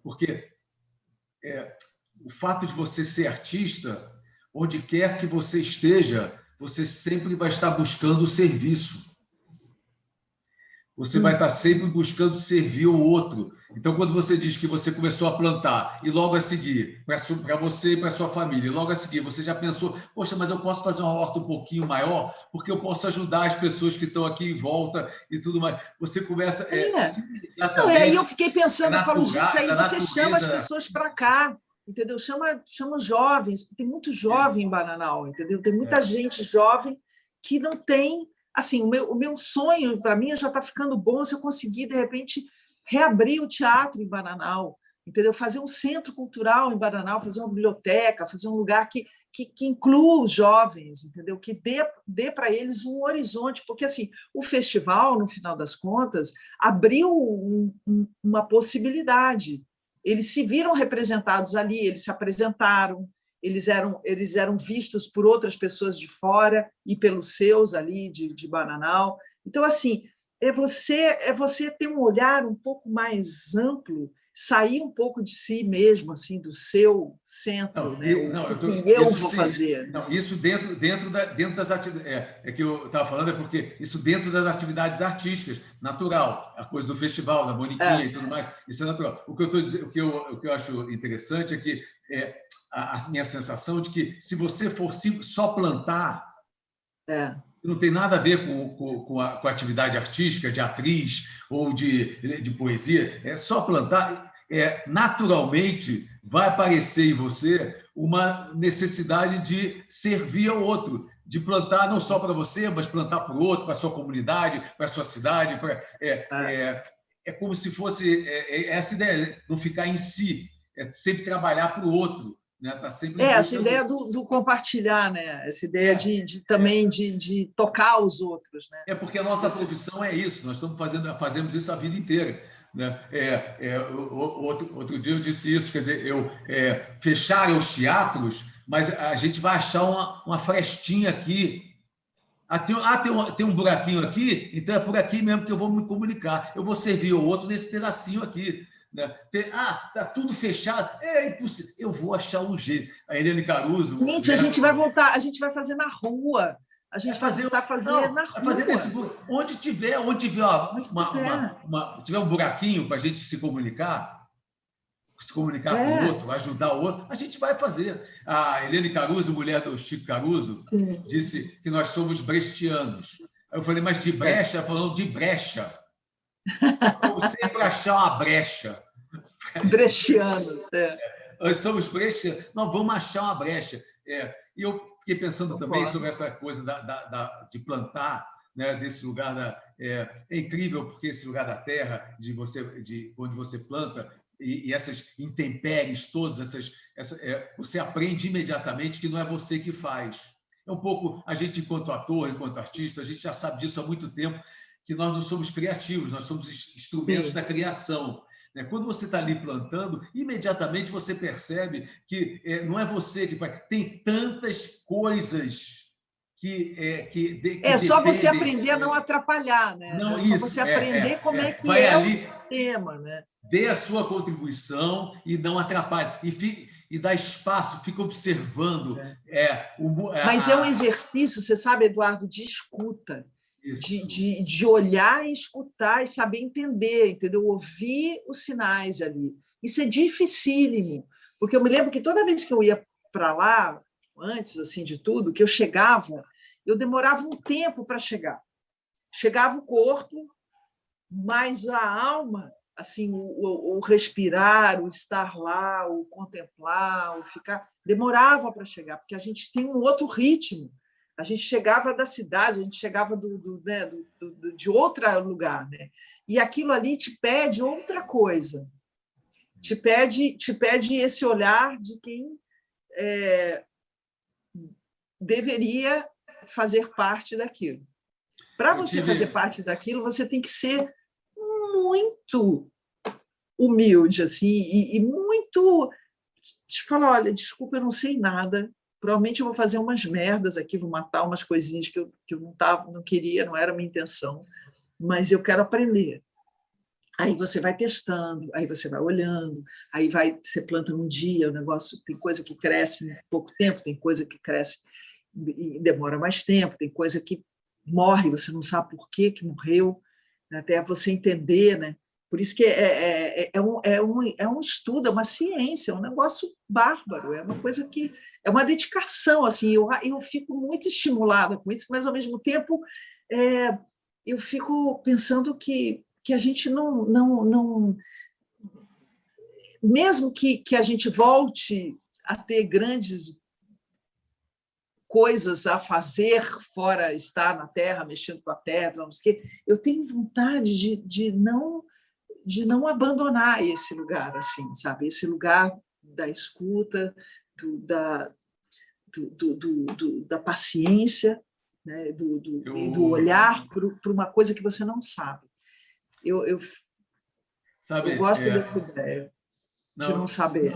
porque o fato de você ser artista, onde quer que você esteja, você sempre vai estar buscando o serviço. Você vai estar sempre buscando servir o outro. Então, quando você diz que você começou a plantar e logo a seguir, para você e para sua família, e logo a seguir você já pensou, poxa, mas eu posso fazer uma horta um pouquinho maior, porque eu posso ajudar as pessoas que estão aqui em volta e tudo mais. Você começa... Não, aí eu fiquei pensando, eu falo, gente, aí você chama as natureza... pessoas para cá, entendeu? Chama os jovens, tem muito jovem em Bananal, entendeu? Tem muita gente jovem que não tem... Assim, o meu sonho, para mim, já está ficando bom se eu conseguir, de repente, reabrir o teatro em Bananal, entendeu? Fazer um centro cultural em Bananal, fazer uma biblioteca, fazer um lugar que inclua os jovens, entendeu? Que dê para eles um horizonte, porque assim, o festival, no final das contas, abriu uma possibilidade. Eles se viram representados ali, eles se apresentaram, eles eram vistos por outras pessoas de fora e pelos seus ali de Bananal. Então, assim, é você ter um olhar um pouco mais amplo, sair um pouco de si mesmo, assim, do seu centro, né? Eu vou fazer. Não, isso dentro das atividades. Que eu estava falando, é porque isso dentro das atividades artísticas, natural, a coisa do festival, da Moniquinha e tudo mais, isso é natural. O que eu estou dizendo, o que eu acho interessante é que a minha sensação de que se você for só plantar, não tem nada a ver com a atividade artística, de atriz ou de poesia, é só plantar, naturalmente vai aparecer em você uma necessidade de servir ao outro, de plantar não só para você, mas plantar para o outro, para a sua comunidade, para a sua cidade. É como se fosse essa ideia, não ficar em si, é sempre trabalhar para o outro. Né? Tá sempre essa ideia do compartilhar, né? Essa ideia também de tocar os outros. Né? Porque a nossa profissão é isso, nós fazemos isso a vida inteira. Né? Outro dia eu disse isso, quer dizer, fecharam os teatros, mas a gente vai achar uma frestinha aqui. Tem um buraquinho aqui, então é por aqui mesmo que eu vou me comunicar. Eu vou servir o outro nesse pedacinho aqui. Né? Tá tudo fechado, é impossível. Eu vou achar um jeito. A Helene Caruso. Gente, a gente vai voltar, a gente vai fazer na rua. A gente vai voltar a fazer na rua. Onde tiver tiver um buraquinho para a gente se comunicar com o outro, ajudar o outro, a gente vai fazer. A Helene Caruso, mulher do Chico Caruso, disse que nós somos brechtianos. Aí eu falei, mas de brecha? Falando de brecha. Vamos sempre achar uma brecha. Brechianos. Nós somos brecha, nós vamos achar uma brecha. E eu fiquei pensando também sobre essa coisa de plantar, né, desse lugar. É incrível, porque esse lugar da terra, de onde você planta, e essas intempéries todas, você aprende imediatamente que não é você que faz. É um pouco, a gente, enquanto ator, enquanto artista, a gente já sabe disso há muito tempo, que nós não somos criativos, nós somos instrumentos da criação. Quando você está ali plantando, imediatamente você percebe que não é você que faz. Tem tantas coisas que só você aprender a não atrapalhar, né? Não, só você aprender como é que é o sistema, né? Dê a sua contribuição e não atrapalhe. E dá espaço, fica observando. Mas é um exercício, você sabe, Eduardo, de escuta. De olhar e escutar e saber entender, entendeu? Ouvir os sinais ali. Isso é dificílimo, porque eu me lembro que toda vez que eu ia para lá, antes assim de tudo, que eu demorava um tempo para chegar. Chegava o corpo, mas a alma, assim, o respirar, o estar lá, o contemplar, o ficar, demorava para chegar, porque a gente tem um outro ritmo. A gente chegava da cidade, a gente chegava de outro lugar, né? E aquilo ali te pede outra coisa. Te pede esse olhar de quem deveria fazer parte daquilo. Para você fazer parte daquilo, você tem que ser muito humilde assim, e muito te falar, olha, desculpa, eu não sei nada, provavelmente eu vou fazer umas merdas aqui, vou matar umas coisinhas que eu não queria, não era a minha intenção, mas eu quero aprender. Aí você vai testando, aí você vai olhando, aí você planta num dia, o negócio tem coisa que cresce em pouco tempo, tem coisa que cresce e demora mais tempo, tem coisa que morre, você não sabe por que morreu, até você entender, né? Por isso que é um estudo, é uma ciência, é um negócio bárbaro, é uma coisa que é uma dedicação. Assim, eu fico muito estimulada com isso, mas, ao mesmo tempo, eu fico pensando que a gente não mesmo que a gente volte a ter grandes coisas a fazer fora estar na terra, mexendo com a terra, vamos que eu tenho vontade de não abandonar esse lugar, assim, sabe? Esse lugar da escuta, da paciência, né? do olhar para uma coisa que você não sabe. Eu gosto dessa ideia de não saber.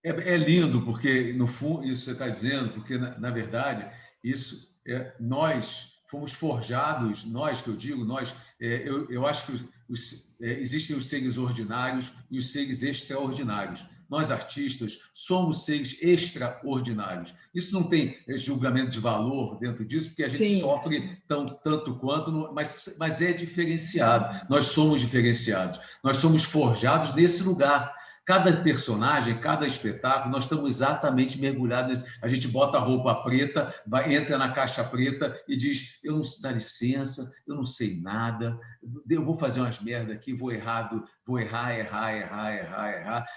É lindo, porque, no fundo, isso você está dizendo, porque, na verdade, isso nós fomos forjados, nós, que eu digo, nós, eu acho que existem os seres ordinários e os seres extraordinários. Nós, artistas, somos seres extraordinários. Isso não tem julgamento de valor dentro disso, porque a gente Sim. sofre tanto quanto, mas é diferenciado. Nós somos diferenciados. Nós somos forjados nesse lugar. Cada personagem, cada espetáculo, nós estamos exatamente mergulhados nesse. A gente bota a roupa preta, entra na caixa preta e diz: eu não, dá licença, eu não sei nada, eu vou fazer umas merdas aqui, vou errar.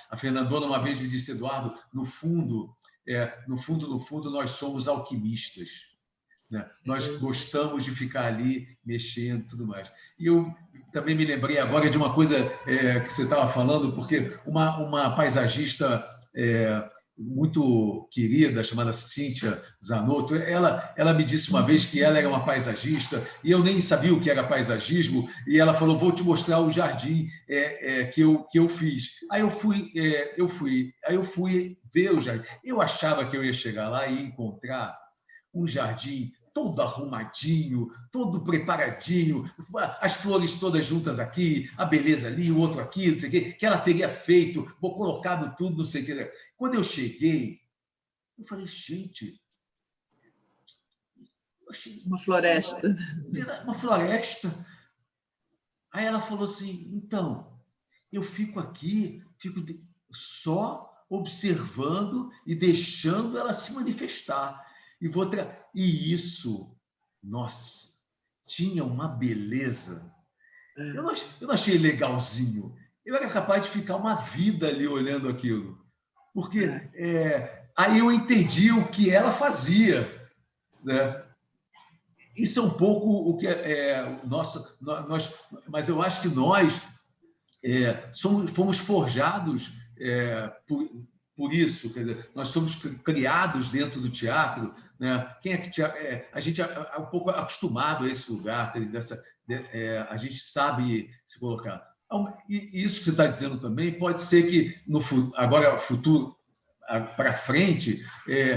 A Fernandona uma vez me disse: Eduardo, no fundo, nós somos alquimistas. Né? Nós gostamos de ficar ali mexendo e tudo mais. E eu também me lembrei agora de uma coisa que você estava falando, porque uma paisagista muito querida, chamada Cíntia Zanotto, ela me disse uma vez que ela era uma paisagista e eu nem sabia o que era paisagismo, e ela falou: vou te mostrar o jardim que eu fiz. Aí eu fui ver o jardim. Eu achava que eu ia chegar lá e encontrar um jardim todo arrumadinho, todo preparadinho, as flores todas juntas aqui, a beleza ali, o outro aqui, não sei o quê, que ela teria feito, colocado tudo, não sei o quê. Quando eu cheguei, eu falei: gente, uma floresta. Uma floresta. Aí ela falou assim: então, eu fico aqui, só observando e deixando ela se manifestar. E isso, nossa, tinha uma beleza. Eu não achei legalzinho. Eu era capaz de ficar uma vida ali olhando aquilo. Porque aí eu entendi o que ela fazia. Né? Isso é um pouco o que mas eu acho que nós fomos forjados por isso, quer dizer, nós somos criados dentro do teatro, né? Quem é que a gente é um pouco acostumado a esse lugar, a gente sabe se colocar. E isso que você está dizendo também pode ser que agora futuro para frente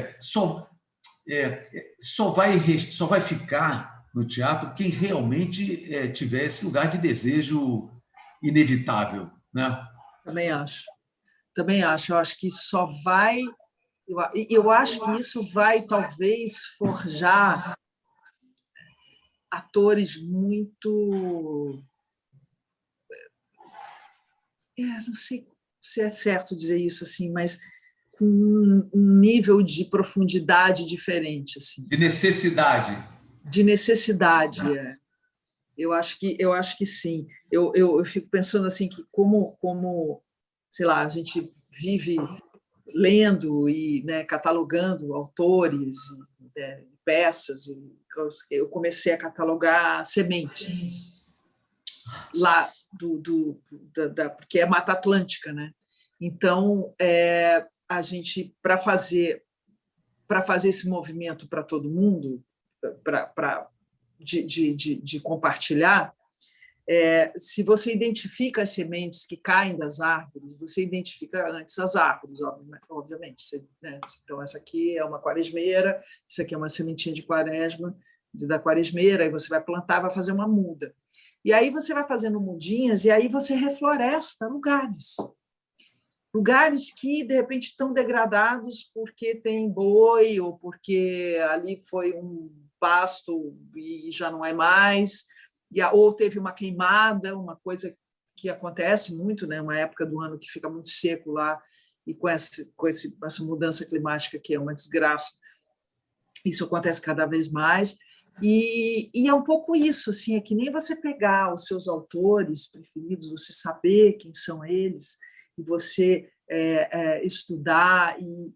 só vai ficar no teatro quem realmente tiver esse lugar de desejo inevitável, né? Também acho. Eu acho que só vai. Eu acho que isso vai, talvez, forjar atores muito. Não sei se é certo dizer isso assim, mas com um nível de profundidade diferente, assim. De necessidade. De necessidade, é. Eu acho que sim. Eu fico pensando assim que como sei lá, a gente vive lendo e, né, catalogando autores, né, peças. Eu comecei a catalogar sementes lá porque é Mata Atlântica, né? Então, a gente para fazer esse movimento para todo mundo, de compartilhar, se você identifica as sementes que caem das árvores, você identifica antes as árvores, obviamente. Né? Então, essa aqui é uma quaresmeira, isso aqui é uma sementinha de quaresma, da quaresmeira, aí você vai plantar, vai fazer uma muda. E aí você vai fazendo mudinhas, e aí você refloresta lugares. Lugares que, de repente, estão degradados porque tem boi, ou porque ali foi um pasto e já não é mais, ou teve uma queimada, uma coisa que acontece muito, né? Uma época do ano que fica muito seco lá, e com essa mudança climática que é uma desgraça, isso acontece cada vez mais. E é um pouco isso, assim, é que nem você pegar os seus autores preferidos, você saber quem são eles, e você estudar e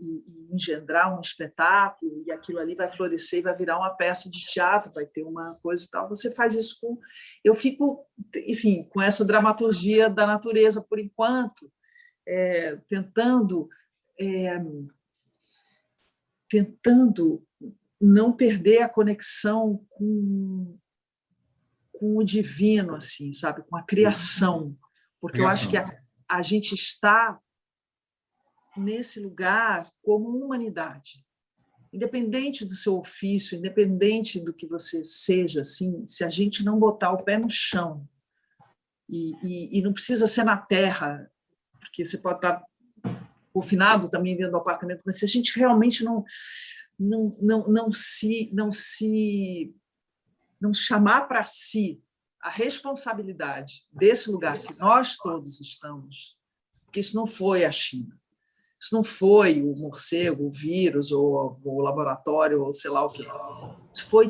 engendrar um espetáculo, e aquilo ali vai florescer e vai virar uma peça de teatro, vai ter uma coisa e tal. Você faz isso com... Eu fico, enfim, com essa dramaturgia da natureza, por enquanto, tentando não perder a conexão com o divino, assim, sabe? Com a criação. Porque eu acho que a gente está nesse lugar como humanidade. Independente do seu ofício, independente do que você seja, assim, se a gente não botar o pé no chão, e não precisa ser na terra, porque você pode estar confinado também dentro do apartamento, mas se a gente realmente não chamar para si a responsabilidade desse lugar que nós todos estamos, porque isso não foi a China, isso não foi o morcego, o vírus, ou o laboratório, ou sei lá o que. Isso foi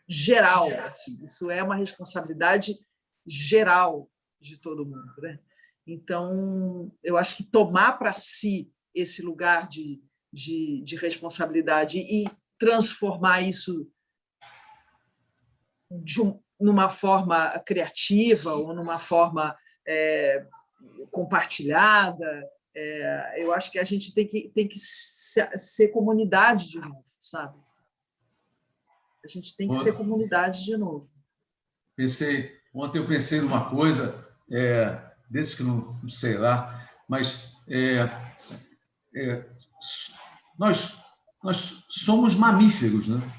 geral. Assim. Isso é uma responsabilidade geral de todo mundo. Né? Então, eu acho que tomar para si esse lugar de responsabilidade e transformar isso numa forma criativa ou numa forma compartilhada, eu acho que a gente tem que ser comunidade de novo, sabe? A gente tem que ser comunidade de novo. Ontem eu pensei numa coisa, desses que não sei lá, mas nós somos mamíferos, né?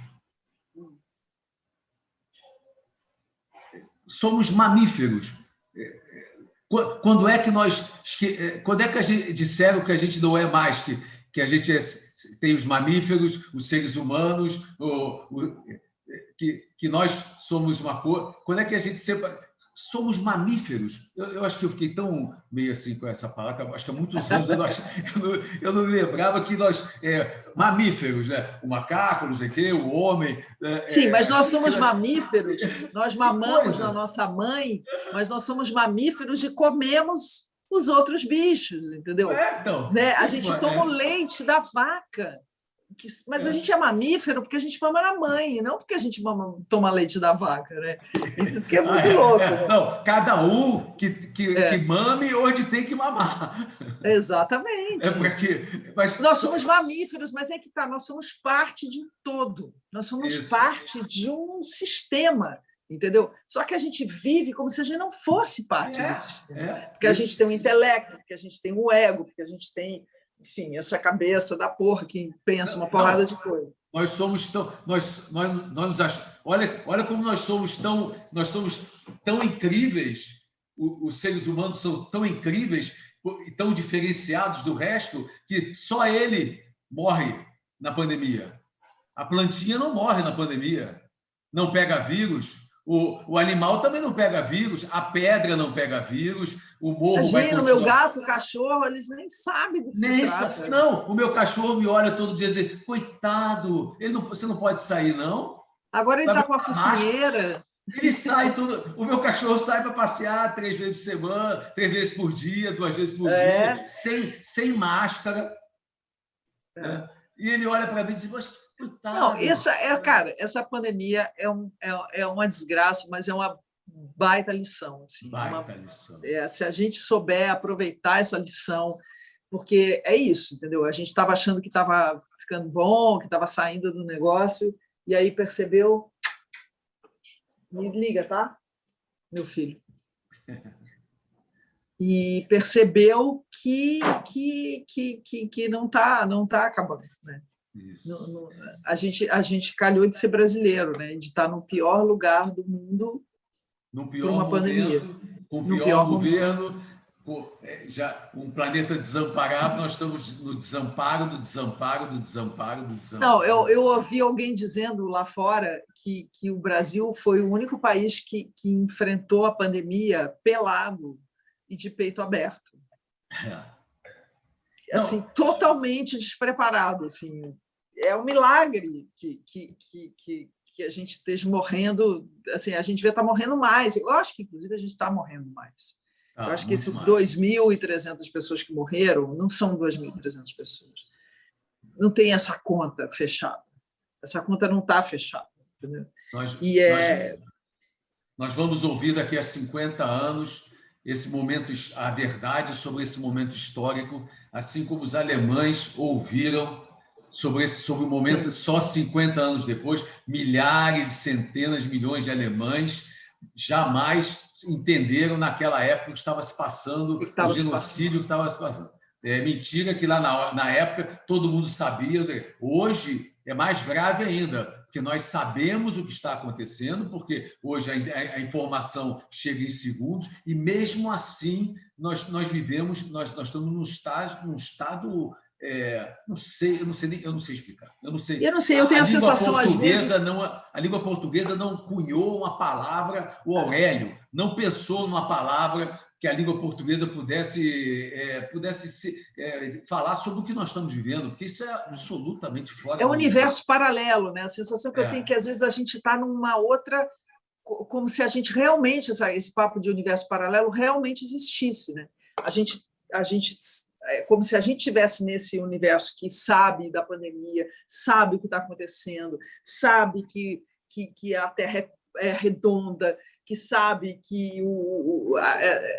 Somos mamíferos. Quando é que a gente disseram que a gente não é mais, que a gente tem os mamíferos, os seres humanos, que nós somos uma coisa? Quando é que a gente somos mamíferos? Eu acho que eu fiquei tão meio assim com essa palavra, acho que há muitos anos eu não lembrava que nós mamíferos, né? O macaco, não sei o quê, o homem. Sim, mas nós somos mamíferos, nós mamamos na nossa mãe, mas nós somos mamíferos e comemos os outros bichos, entendeu? Então, né? A gente toma o leite da vaca. Mas a gente é mamífero porque a gente mama na mãe, não porque a gente toma leite da vaca, né? Isso que é muito louco. Né? Não, cada um que mame onde tem que mamar. Exatamente. Mas nós somos mamíferos, mas é que tá, nós somos parte de um todo, nós somos parte de um sistema, entendeu? Só que a gente vive como se a gente não fosse parte desse sistema. Porque a gente tem o intelecto, porque a gente tem o ego, porque a gente tem... Enfim, essa cabeça da porra que pensa uma porrada de coisa. Nós somos tão... Olha como nós somos tão incríveis, os seres humanos são tão incríveis e tão diferenciados do resto que só ele morre na pandemia. A plantinha não morre na pandemia, não pega vírus, O animal também não pega vírus, a pedra não pega vírus, o morro vai Imagina, o meu gato, o cachorro, eles nem sabem do que se trata. Não, o meu cachorro me olha todo dia e diz, coitado, você não pode sair, não? Agora ele está com a focinheira. Ele sai tudo. O meu cachorro sai para passear 3 vezes por semana, 3 vezes por dia, 2 vezes por dia, sem máscara. Né? E ele olha para mim e diz, mas coitado. Não, essa pandemia é uma desgraça, mas é uma baita lição. Assim, lição. Se a gente souber aproveitar essa lição, porque é isso, entendeu? A gente estava achando que estava ficando bom, que estava saindo do negócio, e aí percebeu. Me liga, tá? Meu filho. E percebeu que não tá acabando, né? A gente calhou de ser brasileiro, né? De estar no pior lugar do mundo, no pior momento, com o pior governo, já um planeta desamparado, nós estamos no desamparo do desamparo do desamparo do desamparo. Não, eu ouvi alguém dizendo lá fora que o Brasil foi o único país que enfrentou a pandemia pelado e de peito aberto. Assim, totalmente despreparado. Assim. É um milagre que a gente esteja morrendo. Assim, a gente devia estar morrendo mais. Eu acho que, inclusive, a gente está morrendo mais. Eu acho que esses 2.300 pessoas que morreram não são 2.300 pessoas. Não tem essa conta fechada. Essa conta não está fechada. Entendeu? Nós vamos ouvir daqui a 50 anos esse momento, a verdade sobre esse momento histórico, assim como os alemães ouviram sobre o momento, só 50 anos depois, milhares, centenas, milhões de alemães jamais entenderam naquela época o que estava se passando, o genocídio que estava se passando. É mentira que lá na época todo mundo sabia. Hoje é mais grave ainda, porque nós sabemos o que está acontecendo, porque hoje a informação chega em segundos, e mesmo assim nós estamos num estado não sei, eu não sei explicar. Eu não sei, eu tenho a sensação, às vezes... A língua portuguesa não cunhou uma palavra, o Aurélio não pensou numa palavra que a língua portuguesa pudesse falar sobre o que nós estamos vivendo, porque isso é absolutamente fora. É um universo paralelo, né? A sensação que eu tenho é que, às vezes, a gente está numa outra... Como se a gente realmente... Esse papo de universo paralelo realmente existisse, né? Como se a gente estivesse nesse universo que sabe da pandemia, sabe o que está acontecendo, sabe que a Terra é redonda, que sabe que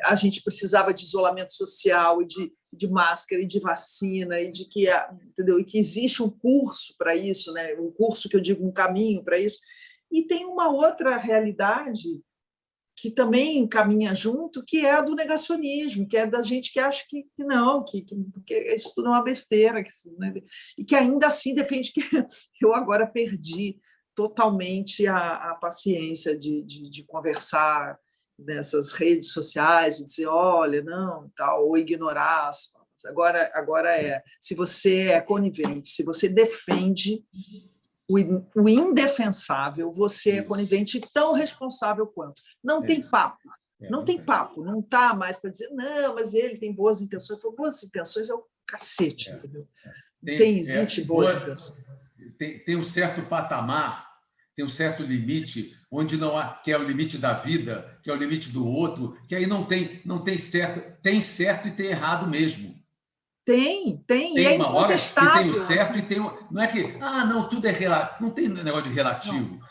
a gente precisava de isolamento social e de máscara e de vacina e entendeu? E que existe um curso para isso, né? Um curso que eu digo um caminho para isso. E tem uma outra realidade que também caminha junto, que é a do negacionismo, que é da gente que acha que não, que isso tudo é uma besteira, né? E que ainda assim depende que eu agora perdi totalmente a paciência de conversar nessas redes sociais e dizer, olha, não, tal, ou ignorar as falas. Agora se você é conivente, se você defende o indefensável, você é conivente e tão responsável quanto. Não tem papo. Não tem papo. Não está mais para dizer, não, mas ele tem boas intenções. Boas intenções é o cacete. Entendeu? Existe boas intenções. Tem um certo patamar, tem um certo limite, onde não há, que é o limite da vida, que é o limite do outro, que aí não tem certo, tem certo e tem errado mesmo. Tem, e é uma hora que tem o certo, assim. E tem não é que não, tudo é relativo, não tem negócio de relativo. Não.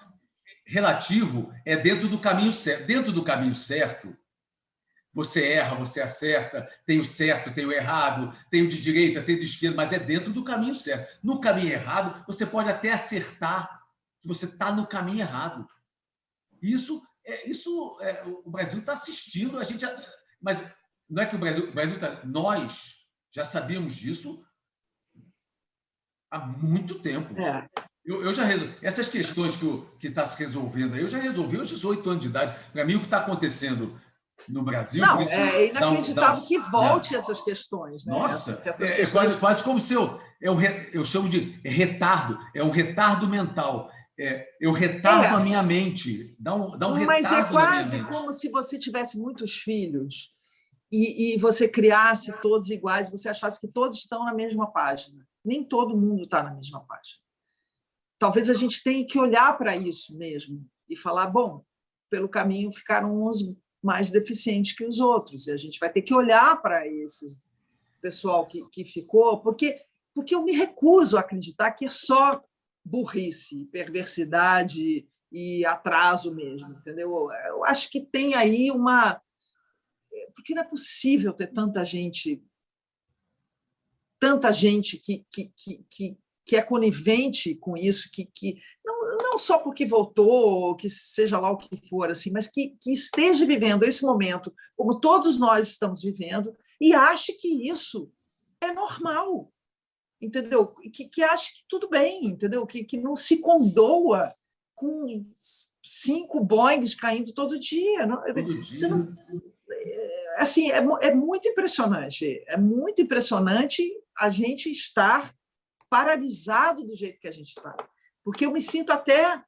Relativo é dentro do caminho certo. Dentro do caminho certo, você erra, você acerta, tem o certo, tem o errado, tem o de direita, tem o de esquerda, mas é dentro do caminho certo. No caminho errado, você pode até acertar que você está no caminho errado. O Brasil está assistindo, mas não é que o Brasil está... Nós já sabíamos disso há muito tempo. Eu já resolvi. Essas questões que está se resolvendo aí, eu já resolvi aos 18 anos de idade. Para mim, o que está acontecendo no Brasil... Não, é inacreditável que volte essas questões. Né? Nossa, essas questões... quase como se eu chamo de retardo, é um retardo mental. eu retardo a minha mente, dá um retardo. Mas é quase como se você tivesse muitos filhos e você criasse todos iguais, você achasse que todos estão na mesma página. Nem todo mundo está na mesma página. Talvez a gente tenha que olhar para isso mesmo e falar, bom, pelo caminho ficaram uns mais deficientes que os outros, e a gente vai ter que olhar para esse pessoal que ficou, porque eu me recuso a acreditar que é só burrice, perversidade e atraso mesmo, entendeu? Eu acho que tem aí uma... Porque não é possível ter tanta gente que é conivente com isso, que não só porque votou, que seja lá o que for, assim, mas que esteja vivendo esse momento como todos nós estamos vivendo e ache que isso é normal, entendeu? Que ache que tudo bem, entendeu? Que não se condoa com 5 Boeings caindo todo dia. Você não, assim, é muito impressionante. É muito impressionante a gente estar paralisado do jeito que a gente está. Porque eu me sinto até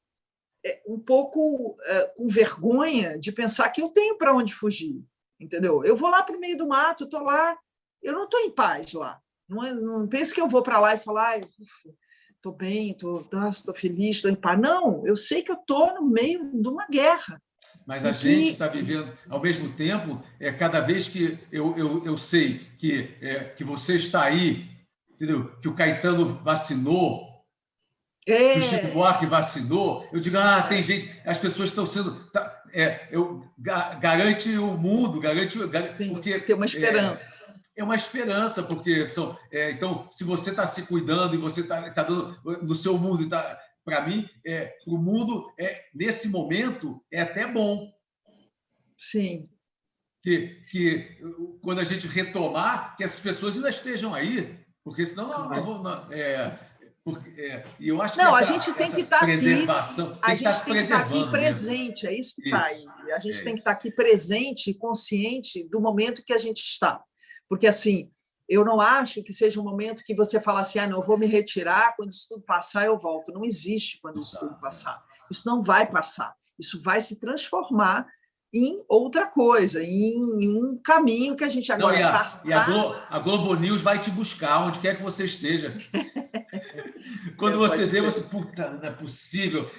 um pouco com vergonha de pensar que eu tenho para onde fugir, entendeu? Eu vou lá para o meio do mato, estou lá, eu não estou em paz lá. Não pense que eu vou para lá e falar, estou bem, estou feliz, estou em paz. Não, eu sei que eu estou no meio de uma guerra. Mas a gente está vivendo, ao mesmo tempo, cada vez que eu sei que você está aí, entendeu? Que o Caetano vacinou, que o Chico Buarque vacinou, eu digo, tem gente, as pessoas estão sendo... garante o mundo, Sim, porque tem uma esperança. É uma esperança, porque então, se você está se cuidando e você está dando no seu mundo, para mim, o mundo, nesse momento, é até bom. Sim. Que quando a gente retomar, que essas pessoas ainda estejam aí, porque senão e eu acho que a gente tem que estar preservação, aqui, a gente tem que estar aqui presente, é isso que está aí. A gente tem que estar aqui presente e consciente do momento que a gente está. Porque, assim, eu não acho que seja um momento que você fala assim, não, eu vou me retirar, quando isso tudo passar, eu volto. Não existe quando isso tudo passar. Isso não vai passar. Isso vai se transformar em outra coisa, em um caminho que a gente agora E a Globo News vai te buscar, onde quer que você esteja. Quando você vê, você... Puta, não é possível.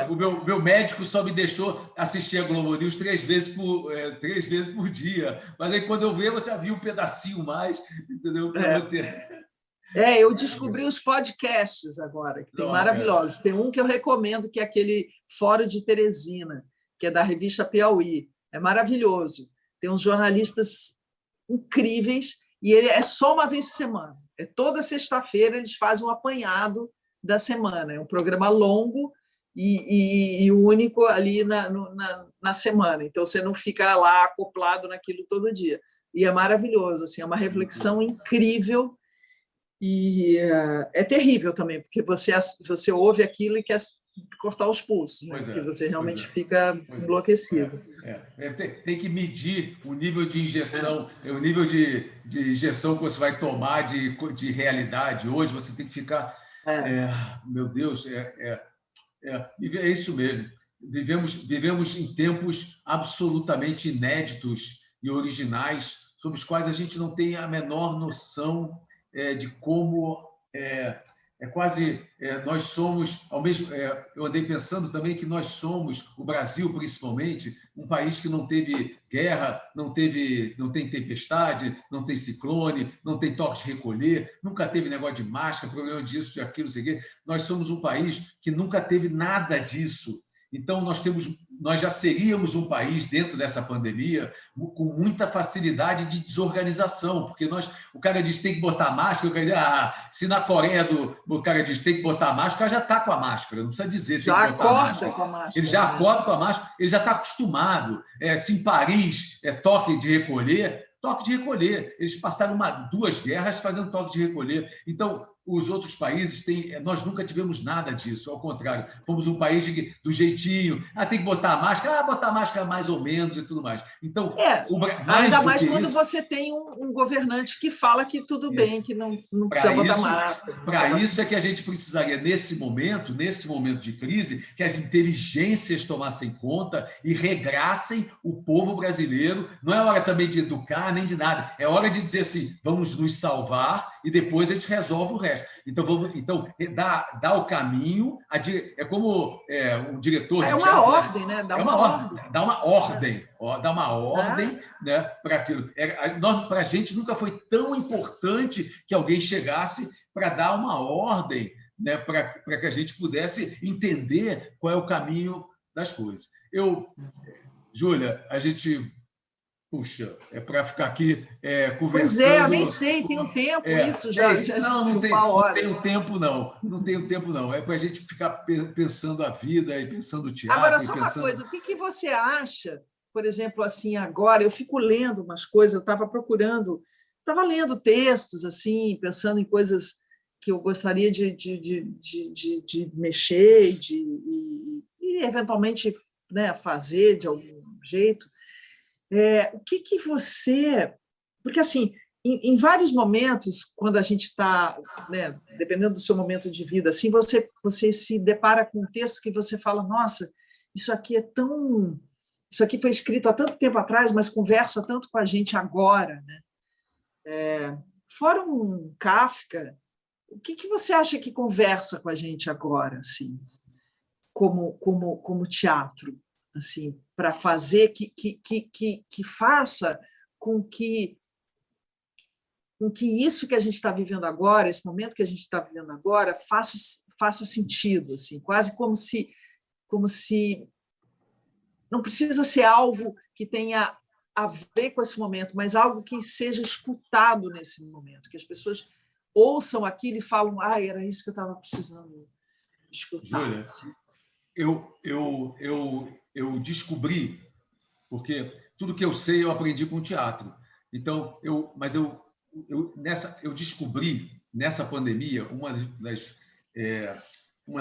O meu médico só me deixou assistir a Globo News 3 vezes por dia. Mas aí, quando eu ver, você já viu um pedacinho mais, entendeu? Eu descobri os podcasts agora, que tem maravilhosos. Tem um que eu recomendo, que é aquele Fórum de Teresina, que é da revista Piauí. É maravilhoso. Tem uns jornalistas incríveis e ele é só uma vez por semana. Toda sexta-feira eles fazem um apanhado da semana. É um programa longo e único ali na semana. Então, você não fica lá acoplado naquilo todo dia. E é maravilhoso. Assim, é uma reflexão incrível e é terrível também, porque você ouve aquilo e quer cortar os pulsos, né? Porque você realmente fica enlouquecido. Tem que medir o nível de injeção, o nível de injeção que você vai tomar de realidade. Hoje você tem que ficar... meu Deus, é isso mesmo. Vivemos em tempos absolutamente inéditos e originais, sobre os quais a gente não tem a menor noção de como... quase nós somos, ao mesmo eu andei pensando também que nós somos, o Brasil principalmente, um país que não teve guerra, não tem tempestade, não tem ciclone, não tem toque de recolher, nunca teve negócio de máscara, problema disso, de aquilo, sei quê. Nós somos um país que nunca teve nada disso. Então, nós já seríamos um país, dentro dessa pandemia, com muita facilidade de desorganização, porque o cara diz que tem que botar máscara, o cara diz, se na Coreia o cara diz que tem que botar máscara, o cara já está com a máscara, não precisa dizer que tem que botar máscara. Com a máscara. Ele já acorda com a máscara, ele já está acostumado. Se em Paris toque de recolher, eles passaram 2 guerras fazendo toque de recolher. Então, os outros países têm... Nós nunca tivemos nada disso, ao contrário. Fomos um país do jeitinho. Tem que botar a máscara. Botar a máscara mais ou menos e tudo mais. Então, ainda mais quando você tem um governante que fala que tudo bem, que não precisa botar máscara. Para isso é que a gente precisaria, nesse momento de crise, que as inteligências tomassem conta e regrassem o povo brasileiro. Não é hora também de educar, nem de nada. É hora de dizer assim, vamos nos salvar e depois a gente resolve o resto. Então dá o caminho, é como o diretor... É uma ordem, né? Dá uma ordem, né, para aquilo. Para a gente nunca foi tão importante que alguém chegasse para dar uma ordem, né, para que a gente pudesse entender qual é o caminho das coisas. Júlia, a gente... Puxa, é para ficar aqui conversando... Pois é, eu nem sei, tem um tempo isso já. Não tenho tempo, não. Não tenho tempo, não. É para a gente ficar pensando a vida e pensando o teatro. Agora, só uma coisa, o que você acha, por exemplo, assim, agora, eu fico lendo umas coisas, eu estava lendo textos, assim, pensando em coisas que eu gostaria de mexer e eventualmente, né, fazer de algum jeito. O que você... Porque, assim, em vários momentos, quando a gente está, né, dependendo do seu momento de vida, assim, você se depara com um texto que você fala, nossa, isso aqui foi escrito há tanto tempo atrás, mas conversa tanto com a gente agora, né? Fora um Kafka, o que você acha que conversa com a gente agora, assim, como teatro? Assim, para fazer que faça com que isso que a gente está vivendo agora, esse momento que a gente está vivendo agora, faça sentido, assim, quase como se não precisa ser algo que tenha a ver com esse momento, mas algo que seja escutado nesse momento, que as pessoas ouçam aquilo e falam, era isso que eu estava precisando escutar. Júlia, assim. Eu descobri, porque tudo que eu sei eu aprendi com o teatro. Então, eu descobri nessa pandemia uma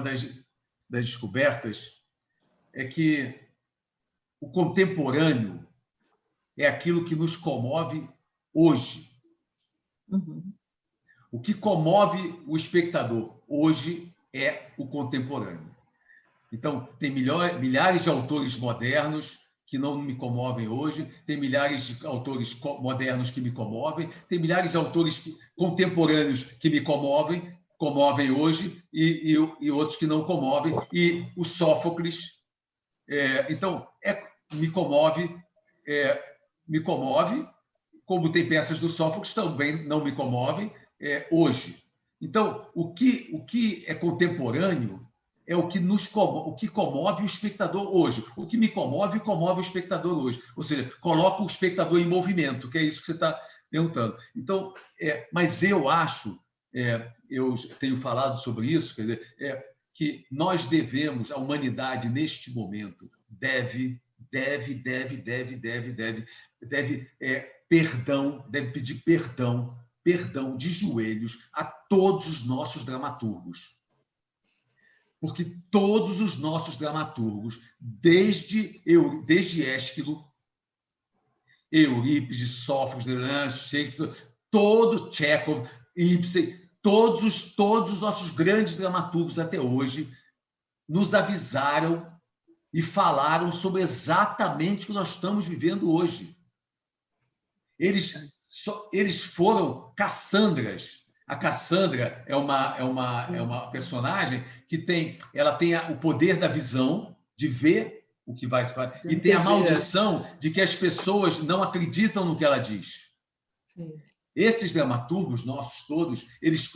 das descobertas é que o contemporâneo é aquilo que nos comove hoje. Uhum. O que comove o espectador hoje é o contemporâneo. Então, tem milhares de autores modernos que não me comovem hoje, tem milhares de autores modernos que me comovem, tem milhares de autores contemporâneos que me comovem hoje e outros que não comovem. E o Sófocles, então, me comove, como tem peças do Sófocles também não me comovem hoje. Então, o que é contemporâneo é o que comove o espectador hoje. O que me comove o espectador hoje. Ou seja, coloca o espectador em movimento, que é isso que você está perguntando. Então, mas eu acho, eu tenho falado sobre isso, quer dizer, que nós devemos, a humanidade, neste momento, deve pedir perdão de joelhos a todos os nossos dramaturgos. Porque todos os nossos dramaturgos, desde Ésquilo, Eurípides, Sófocles, Shakespeare, Tchekhov, Ibsen, todos os nossos grandes dramaturgos até hoje nos avisaram e falaram sobre exatamente o que nós estamos vivendo hoje. Eles foram Cassandras. A Cassandra é uma personagem que tem o poder da visão, de ver o que vai se fazer, e tem a maldição de que as pessoas não acreditam no que ela diz. Sim. Esses dramaturgos nossos todos, eles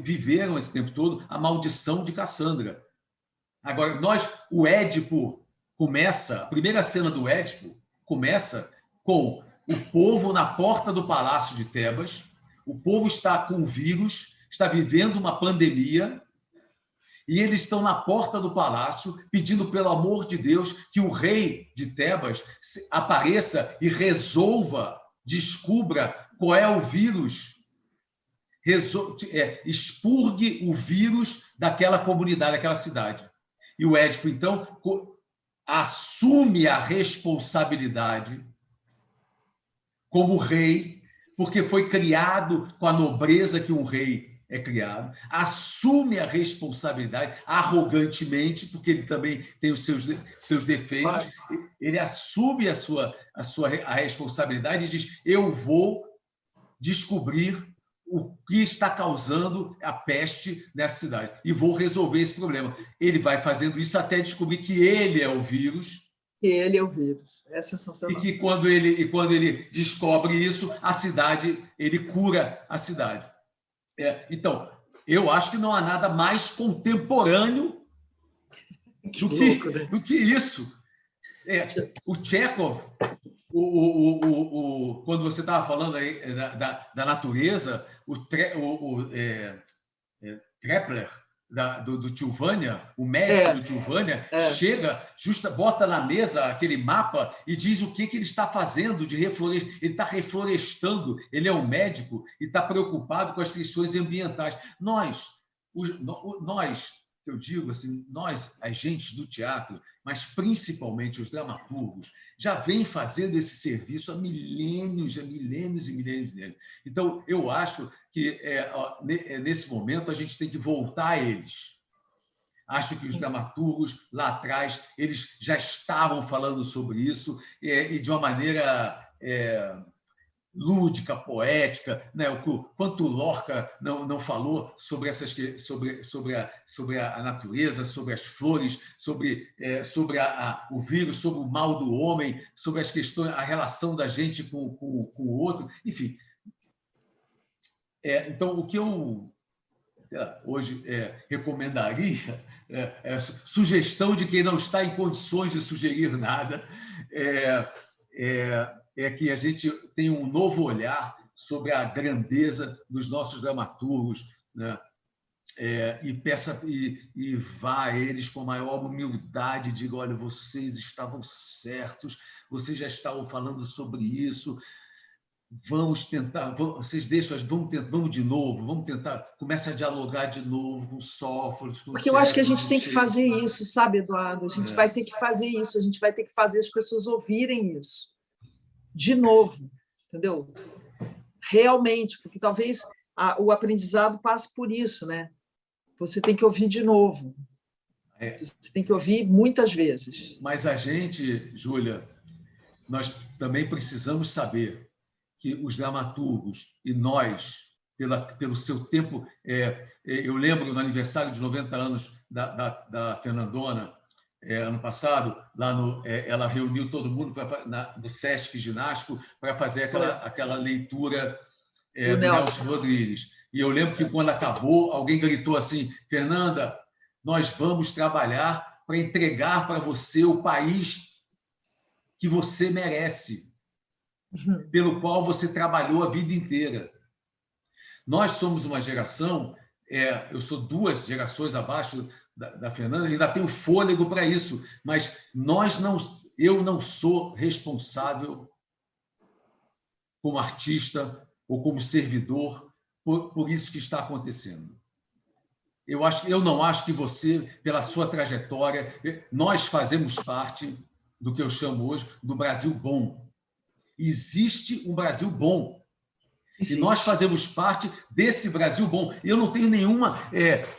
viveram esse tempo todo a maldição de Cassandra. Agora, o Édipo começa, a primeira cena do Édipo começa com o povo na porta do palácio de Tebas, o povo está com o vírus, está vivendo uma pandemia, e eles estão na porta do palácio pedindo, pelo amor de Deus, que o rei de Tebas apareça e descubra qual é o vírus expurgue o vírus daquela comunidade, daquela cidade. E o Édipo, então, assume a responsabilidade como rei, porque foi criado com a nobreza que um rei é criado, assume a responsabilidade arrogantemente, porque ele também tem os seus defeitos, ele assume a responsabilidade e diz: eu vou descobrir o que está causando a peste nessa cidade e vou resolver esse problema. Ele vai fazendo isso até descobrir que ele é o vírus. Que ele é o vírus. É sensacional. E que quando ele descobre isso, a cidade, ele cura a cidade. Então, eu acho que não há nada mais contemporâneo do que isso. O Chekhov, quando você estava falando aí da natureza, o Kepler, do Tio Vânia, o médico do Tio Vânia, chega, bota na mesa aquele mapa e diz o que ele está fazendo de reflorestar. Ele está reflorestando, ele é um médico e está preocupado com as questões ambientais. Nós, eu digo assim, nós, agentes do teatro, mas principalmente os dramaturgos, já vem fazendo esse serviço há milênios e milênios. Então, eu acho que nesse momento a gente tem que voltar a eles. Acho que os dramaturgos, lá atrás, eles já estavam falando sobre isso e de uma maneira lúdica, poética, né? Quanto Lorca não falou sobre a natureza, sobre as flores, sobre o vírus, sobre o mal do homem, sobre as questões, a relação da gente com o outro, enfim. Então, o que eu hoje recomendaria, sugestão de quem não está em condições de sugerir nada, é que a gente tenha um novo olhar sobre a grandeza dos nossos dramaturgos, né? E vá a eles com a maior humildade, diga: olha, vocês estavam certos, vocês já estavam falando sobre isso, vamos tentar, vocês deixam, vamos de novo, vamos tentar, começa a dialogar de novo com Sófocles. Porque eu acho que a gente tem que fazer isso, sabe, Eduardo? A gente vai ter que fazer isso, a gente vai ter que fazer as pessoas ouvirem isso. De novo, entendeu? Realmente, porque talvez o aprendizado passe por isso, né? Você tem que ouvir de novo. Você tem que ouvir muitas vezes. Mas a gente, Júlia, nós também precisamos saber que os dramaturgos e nós, pelo seu tempo... eu lembro no aniversário de 90 anos da Fernandona, ano passado, ela reuniu todo mundo no Sesc Ginástico para fazer aquela leitura do Nelson Rodrigues. E eu lembro que, quando acabou, alguém gritou assim: Fernanda, nós vamos trabalhar para entregar para você o país que você merece, pelo qual você trabalhou a vida inteira. Nós somos uma geração, eu sou 2 gerações abaixo da Fernanda, ainda tenho fôlego para isso, mas eu não sou responsável como artista ou como servidor por isso que está acontecendo. Eu não acho que você, pela sua trajetória, nós fazemos parte do que eu chamo hoje do Brasil bom. Existe um Brasil bom. E nós fazemos parte desse Brasil bom. Eu não tenho nenhuma...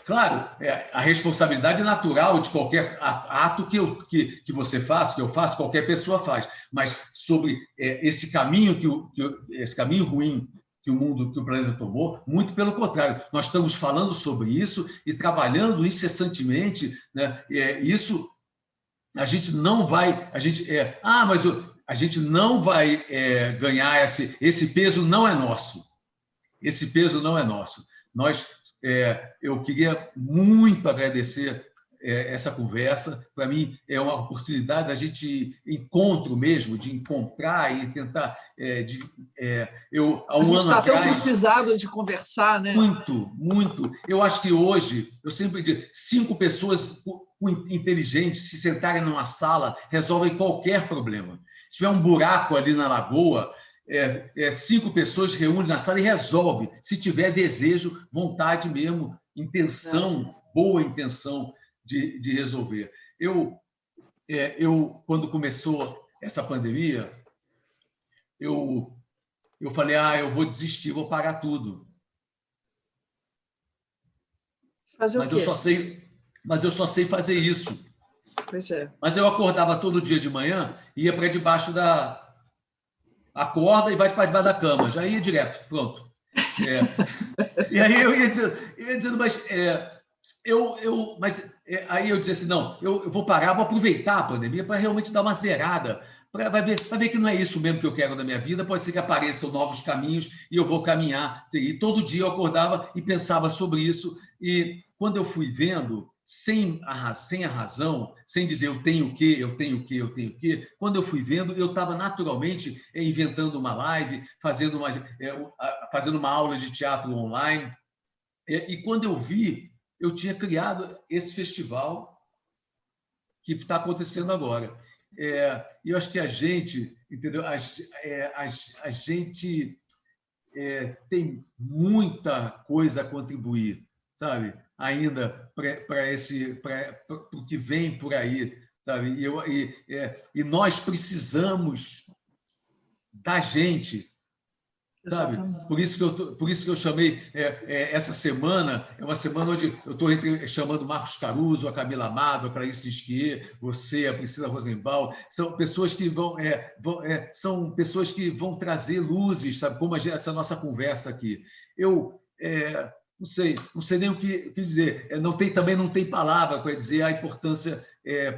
claro, a responsabilidade natural de qualquer ato que você faz, que eu faço, qualquer pessoa faz. Mas sobre esse caminho esse caminho ruim que o planeta tomou, muito pelo contrário. Nós estamos falando sobre isso e trabalhando incessantemente, né? Isso a gente não vai... A gente não vai ganhar esse peso, não é nosso. Esse peso não é nosso. Eu queria muito agradecer essa conversa. Para mim, é uma oportunidade da gente encontro mesmo, de encontrar e tentar... há um ano atrás... A gente está tão precisado de conversar, né? Muito, muito. Eu acho que hoje, eu sempre digo, 5 pessoas inteligentes se sentarem numa sala resolvem qualquer problema. Se tiver um buraco ali na lagoa, 5 pessoas reúnem na sala e resolve, se tiver desejo, vontade mesmo, intenção, boa intenção de resolver. Eu, quando começou essa pandemia, eu falei, eu vou desistir, vou parar tudo. Fazer o quê? Mas eu só sei fazer isso. Pois é. Mas eu acordava todo dia de manhã, ia para debaixo acorda e vai para debaixo da cama. Já ia direto, pronto. E aí eu ia dizendo mas aí eu dizia assim, não, eu vou parar, vou aproveitar a pandemia para realmente dar uma zerada. Vai ver que não é isso mesmo que eu quero na minha vida, pode ser que apareçam novos caminhos e eu vou caminhar. E todo dia eu acordava e pensava sobre isso. E quando eu fui vendo, sem a razão, sem dizer eu tenho o quê, quando eu fui vendo, eu estava naturalmente inventando uma live, fazendo uma aula de teatro online. E quando eu vi, eu tinha criado esse festival que está acontecendo agora. E eu acho que a gente, entendeu? A gente tem muita coisa a contribuir, sabe? Ainda para o que vem por aí, sabe? E nós precisamos da gente, sabe? Por isso que eu chamei essa semana, é uma semana onde eu estou chamando Marcos Caruso, a Camila Amado, a Clarice Isquier, você, a Priscila Rosenbaum, são pessoas que são pessoas que vão trazer luzes, sabe? Como essa nossa conversa aqui. Eu não sei nem o que dizer. Também não tem palavra para dizer a importância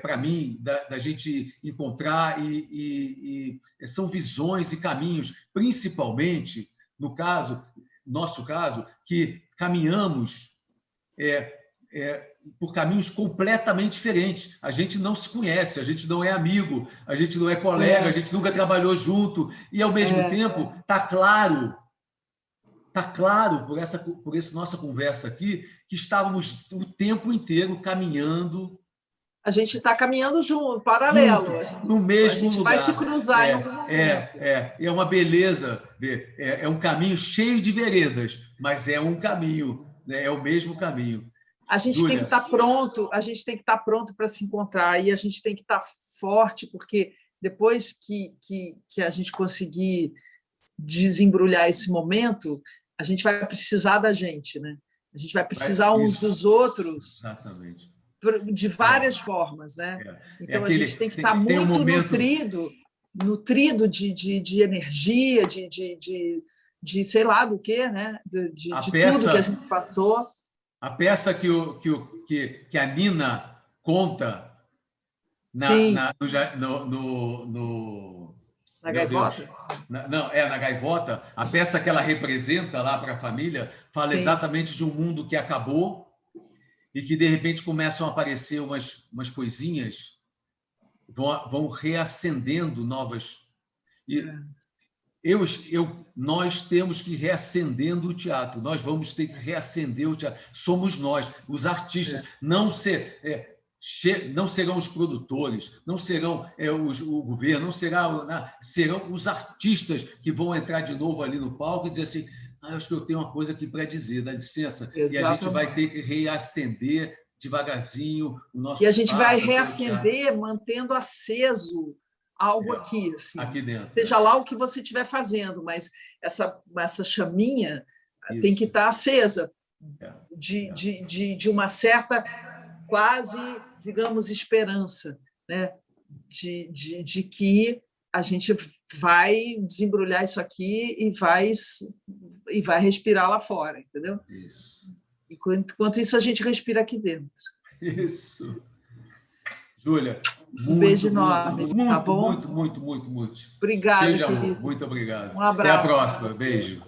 para mim da gente encontrar e são visões e caminhos, principalmente nosso caso, que caminhamos por caminhos completamente diferentes. A gente não se conhece, a gente não é amigo, a gente não é colega, a gente nunca trabalhou junto e ao mesmo tempo está claro por essa nossa conversa aqui que estávamos o tempo inteiro caminhando. A gente está caminhando junto, paralelo. No mesmo lugar. A gente vai se cruzar em algum momento. É uma beleza ver. É um caminho cheio de veredas, mas é um caminho, né? É o mesmo caminho. A gente tem que estar pronto para se encontrar e a gente tem que estar forte, porque depois que a gente conseguir desembrulhar esse momento, a gente vai precisar da gente, né? A gente vai precisar uns dos outros. Exatamente. De várias formas, né? Então a gente tem que estar muito nutrido de energia, de sei lá do que, né? De tudo que a gente passou. A peça que a Nina conta na Gaivota? Na Gaivota, a peça que ela representa lá para a família fala exatamente de um mundo que acabou e que, de repente, começam a aparecer umas coisinhas, vão reacendendo novas. E nós temos que ir reacendendo o teatro, nós vamos ter que reacender o teatro. Somos nós, os artistas. Não serão os produtores, não serão o governo, serão os artistas que vão entrar de novo ali no palco e dizer assim, acho que eu tenho uma coisa aqui para dizer, dá licença. Exatamente. E a gente vai ter que reacender devagarzinho o nosso E a gente vai reacender mantendo aceso algo aqui, assim, aqui dentro. Seja lá o que você estiver fazendo, mas essa chaminha tem que estar acesa de uma certa quase, digamos, esperança, né? de que a gente vai desembrulhar isso aqui e vai respirar lá fora, entendeu? Isso. Enquanto isso, a gente respira aqui dentro. Isso. Júlia, um beijo enorme, muito, tá bom? Muito. Obrigada, Cheio de amor. querido. Muito obrigado. Um abraço. Até a próxima. Beijo.